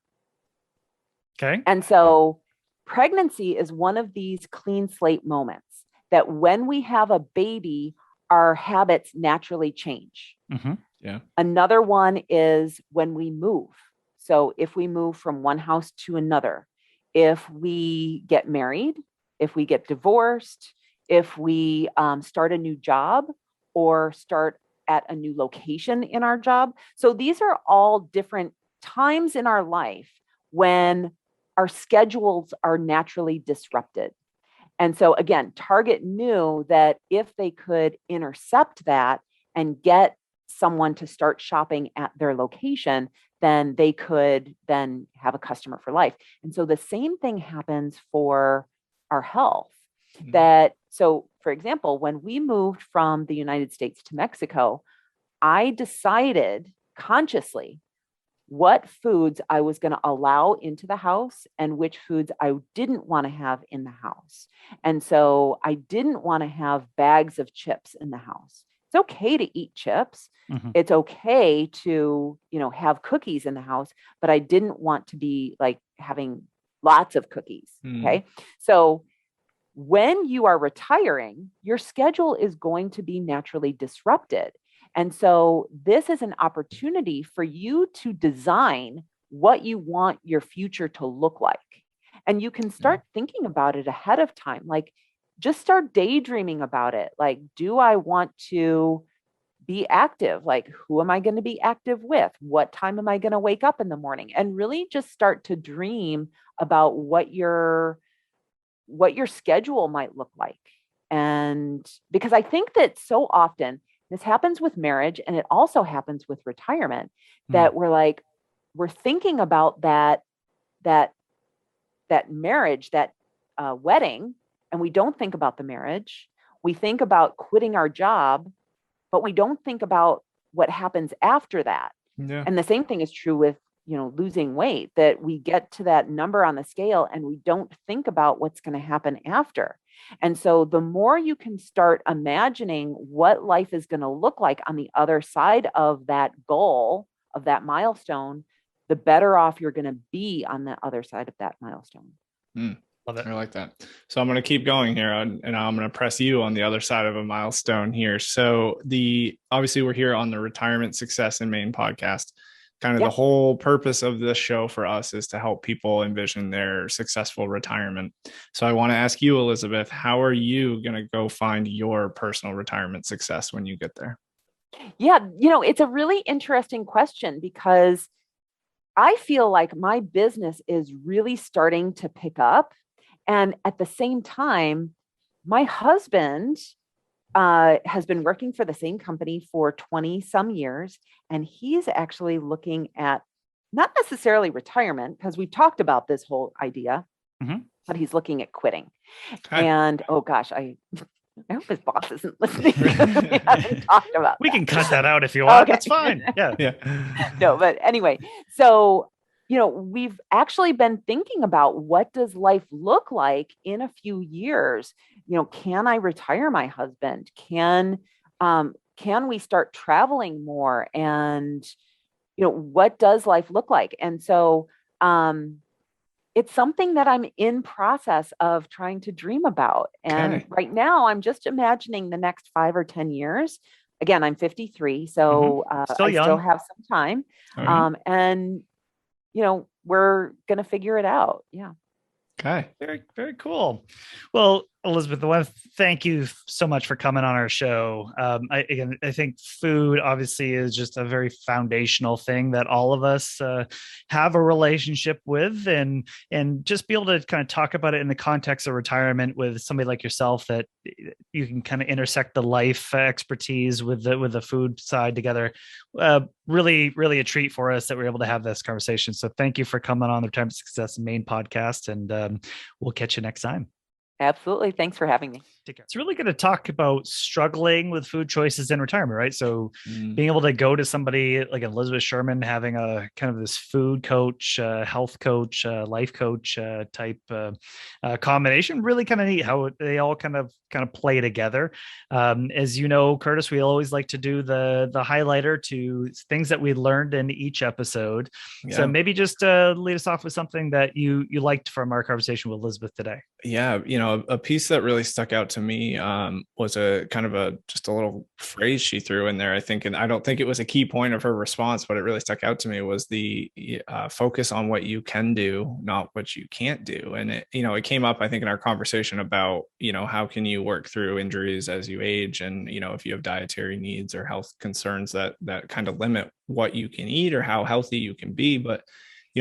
Okay. And so pregnancy is one of these clean slate moments that when we have a baby, our habits naturally change. Mm-hmm. Yeah. Another one is when we move. So if we move from one house to another, if we get married, if we get divorced, if we start a new job or start at a new location in our job. So these are all different times in our life when our schedules are naturally disrupted. And so again, Target knew that if they could intercept that and get someone to start shopping at their location, then they could then have a customer for life. And so the same thing happens for our health. That, so for example, when we moved from the United States to Mexico, I decided consciously what foods I was going to allow into the house and which foods I didn't want to have in the house. And so I didn't want to have bags of chips in the house. It's okay to eat chips. Mm-hmm. It's okay to, have cookies in the house, but I didn't want to be like having lots of cookies. Okay. So when you are retiring, your schedule is going to be naturally disrupted. And so this is an opportunity for you to design what you want your future to look like. And you can start thinking about it ahead of time. Like, just start daydreaming about it. Like, do I want to be active? Like, who am I going to be active with? What time am I going to wake up in the morning? And really just start to dream about what your schedule might look like. And because I think that so often this happens with marriage and it also happens with retirement, that we're thinking about that marriage, that wedding, and we don't think about the marriage. We think about quitting our job, but we don't think about what happens after that. Yeah. And the same thing is true with, losing weight, that we get to that number on the scale and we don't think about what's going to happen after. And so the more you can start imagining what life is going to look like on the other side of that goal, of that milestone, the better off you're going to be on the other side of that milestone. Love it. I like that. So I'm going to keep going here and I'm going to press you on the other side of a milestone here. So obviously we're here on the Retirement Success in Maine podcast. Kind of the whole purpose of this show for us is to help people envision their successful retirement. So I want to ask you, Elizabeth, how are you going to go find your personal retirement success when you get there? Yeah, it's a really interesting question because I feel like my business is really starting to pick up. And at the same time, my husband has been working for the same company for 20 some years. And he's actually looking at not necessarily retirement, because we've talked about this whole idea, but he's looking at quitting. Okay. And oh gosh, I hope his boss isn't listening. We haven't talked about We can cut that out if you want. Okay. That's fine. Yeah. No, but anyway, so we've actually been thinking about what does life look like in a few years? Can I retire my husband? Can we start traveling more? And, what does life look like? And so it's something that I'm in process of trying to dream about. And right now I'm just imagining the next 5 or 10 years. Again, I'm 53, so still have some time. Right. And we're going to figure it out. Yeah. Okay. Very, very cool. Well, Elizabeth, I want to thank you so much for coming on our show. I think food obviously is just a very foundational thing that all of us have a relationship with, and just be able to kind of talk about it in the context of retirement with somebody like yourself, that you can kind of intersect the life expertise with the food side together. Really, really a treat for us that we're able to have this conversation. So thank you for coming on the Retirement Success Maine podcast, and we'll catch you next time. Absolutely. Thanks for having me. It's really going to talk about struggling with food choices in retirement, right? So being able to go to somebody like Elizabeth Sherman, having a kind of this food coach, health coach, life coach type combination, really kind of neat how they all kind of play together. As you know, Curtis, we always like to do the highlighter to things that we learned in each episode. Yeah. So maybe just lead us off with something that you liked from our conversation with Elizabeth today. Yeah, a piece that really stuck out to me was a kind of just a little phrase she threw in there, I think, and I don't think it was a key point of her response, but it really stuck out to me, was the focus on what you can do, not what you can't do. And it came up, I think, in our conversation about, how can you work through injuries as you age, and, if you have dietary needs or health concerns that kind of limit what you can eat or how healthy you can be. But,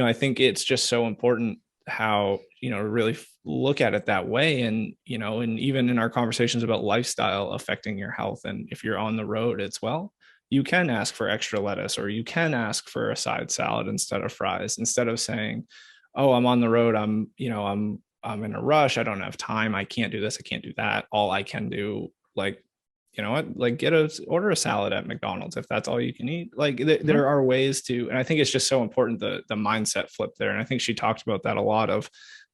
I think it's just so important how really look at it that way. And and even in our conversations about lifestyle affecting your health, and if you're on the road, it's, well, you can ask for extra lettuce, or you can ask for a side salad instead of fries, instead of saying, oh, I'm on the road, I'm in a rush, I don't have time, I can't do this, I can't do that, all I can do, like, order a salad at McDonald's if that's all you can eat. Like there are ways to, and I think it's just so important, the mindset flip there. And I think she talked about that a lot, of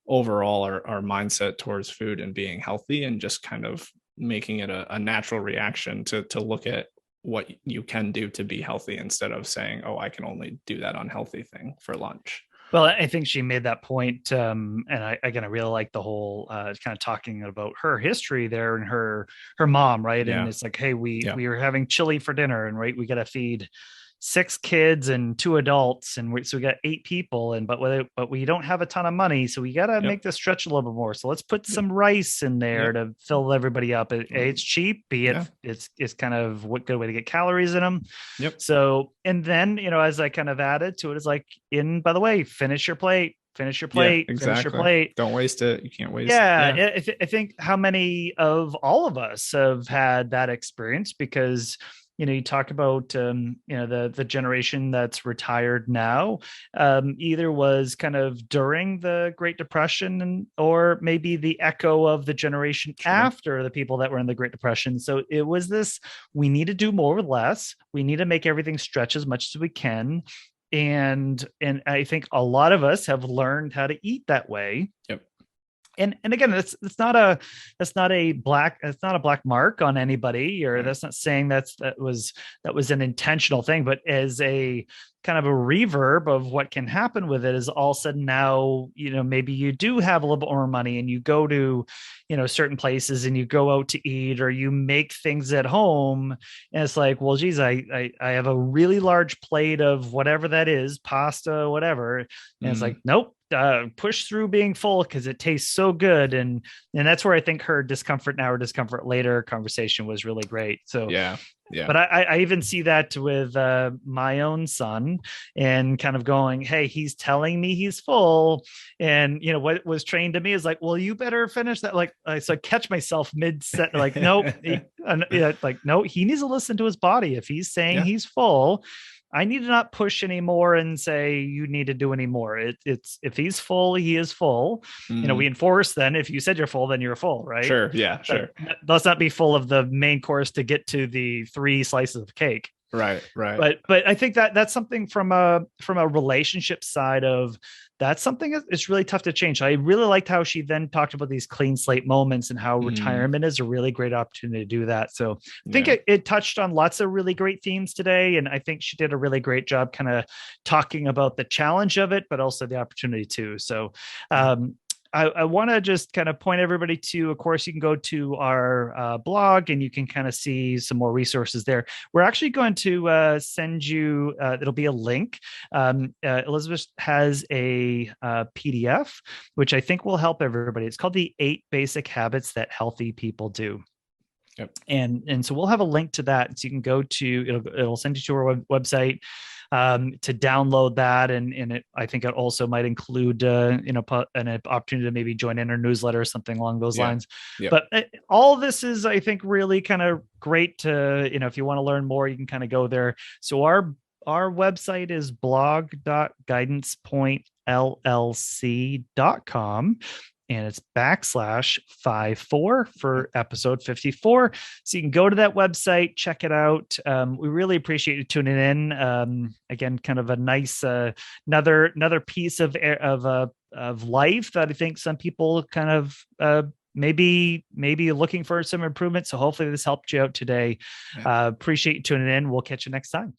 overall our mindset towards food and being healthy, and just kind of making it a natural reaction to look at what you can do to be healthy, instead of saying, oh, I can only do that unhealthy thing for lunch. Well, I think she made that point, and I really like the whole kind of talking about her history there, and her mom, right? Yeah. And it's like, hey, we were having chili for dinner, and right, we got to feed 6 kids and 2 adults, and so we got 8 people, but we don't have a ton of money, so we got to make this stretch a little bit more. So let's put some rice in there to fill everybody up. It's cheap, it's kind of what good way to get calories in them. Yep. So, and then as I kind of added to it, is like, by the way, finish your plate. Exactly. Finish your plate. Don't waste it. You can't waste it. I think how many of all of us have had that experience, because you talk about, the generation that's retired now, either was kind of during the Great Depression, or maybe the echo of the generation after the people that were in the Great Depression. So it was this, we need to do more with less. We need to make everything stretch as much as we can. And I think a lot of us have learned how to eat that way. Yep. And again, it's not a black mark on anybody, or that's not saying that was an intentional thing, but as a kind of a reverb of what can happen with it, is all of a sudden now, maybe you do have a little bit more money, and you go to, certain places, and you go out to eat, or you make things at home, and it's like, well, geez, I have a really large plate of whatever that is, pasta, whatever. And it's like, nope. Push through being full because it tastes so good, and that's where I think her discomfort now or discomfort later conversation was really great. So yeah. But I even see that with my own son, and kind of going, hey, he's telling me he's full, and what was trained to me is like, well, you better finish that. Like, so I catch myself mid set, like, nope, no, he needs to listen to his body. If he's saying he's full, I need to not push anymore and say you need to do any more. It's if he's full, he is full. Mm-hmm. We enforce then, if you said you're full, then you're full, right? Sure. Yeah, sure. Let's not be full of the main course to get to the 3 slices of cake. Right. But I think that's something from a relationship side of, that's something it's really tough to change. I really liked how she then talked about these clean slate moments, and how retirement is a really great opportunity to do that. So I think it touched on lots of really great themes today. And I think she did a really great job kind of talking about the challenge of it, but also the opportunity too. So I want to just kind of point everybody to, of course, you can go to our blog and you can kind of see some more resources there. We're actually going to send you, it'll be a link. Elizabeth has a PDF, which I think will help everybody. It's called the 8 Basic Habits That Healthy People Do. Yep. And so we'll have a link to that. So you can go to, it'll send you to our website to download that. And it, I think it also might include, an opportunity to maybe join in our newsletter or something along those lines. Yep. But all of this is, I think, really kind of great to, if you want to learn more, you can kind of go there. So our website is blog.guidancepointllc.com. And it's /54 for episode 54. So you can go to that website, check it out. We really appreciate you tuning in. Again, kind of a nice another piece of life that I think some people kind of maybe looking for some improvement. So hopefully this helped you out today. Appreciate you tuning in. We'll catch you next time.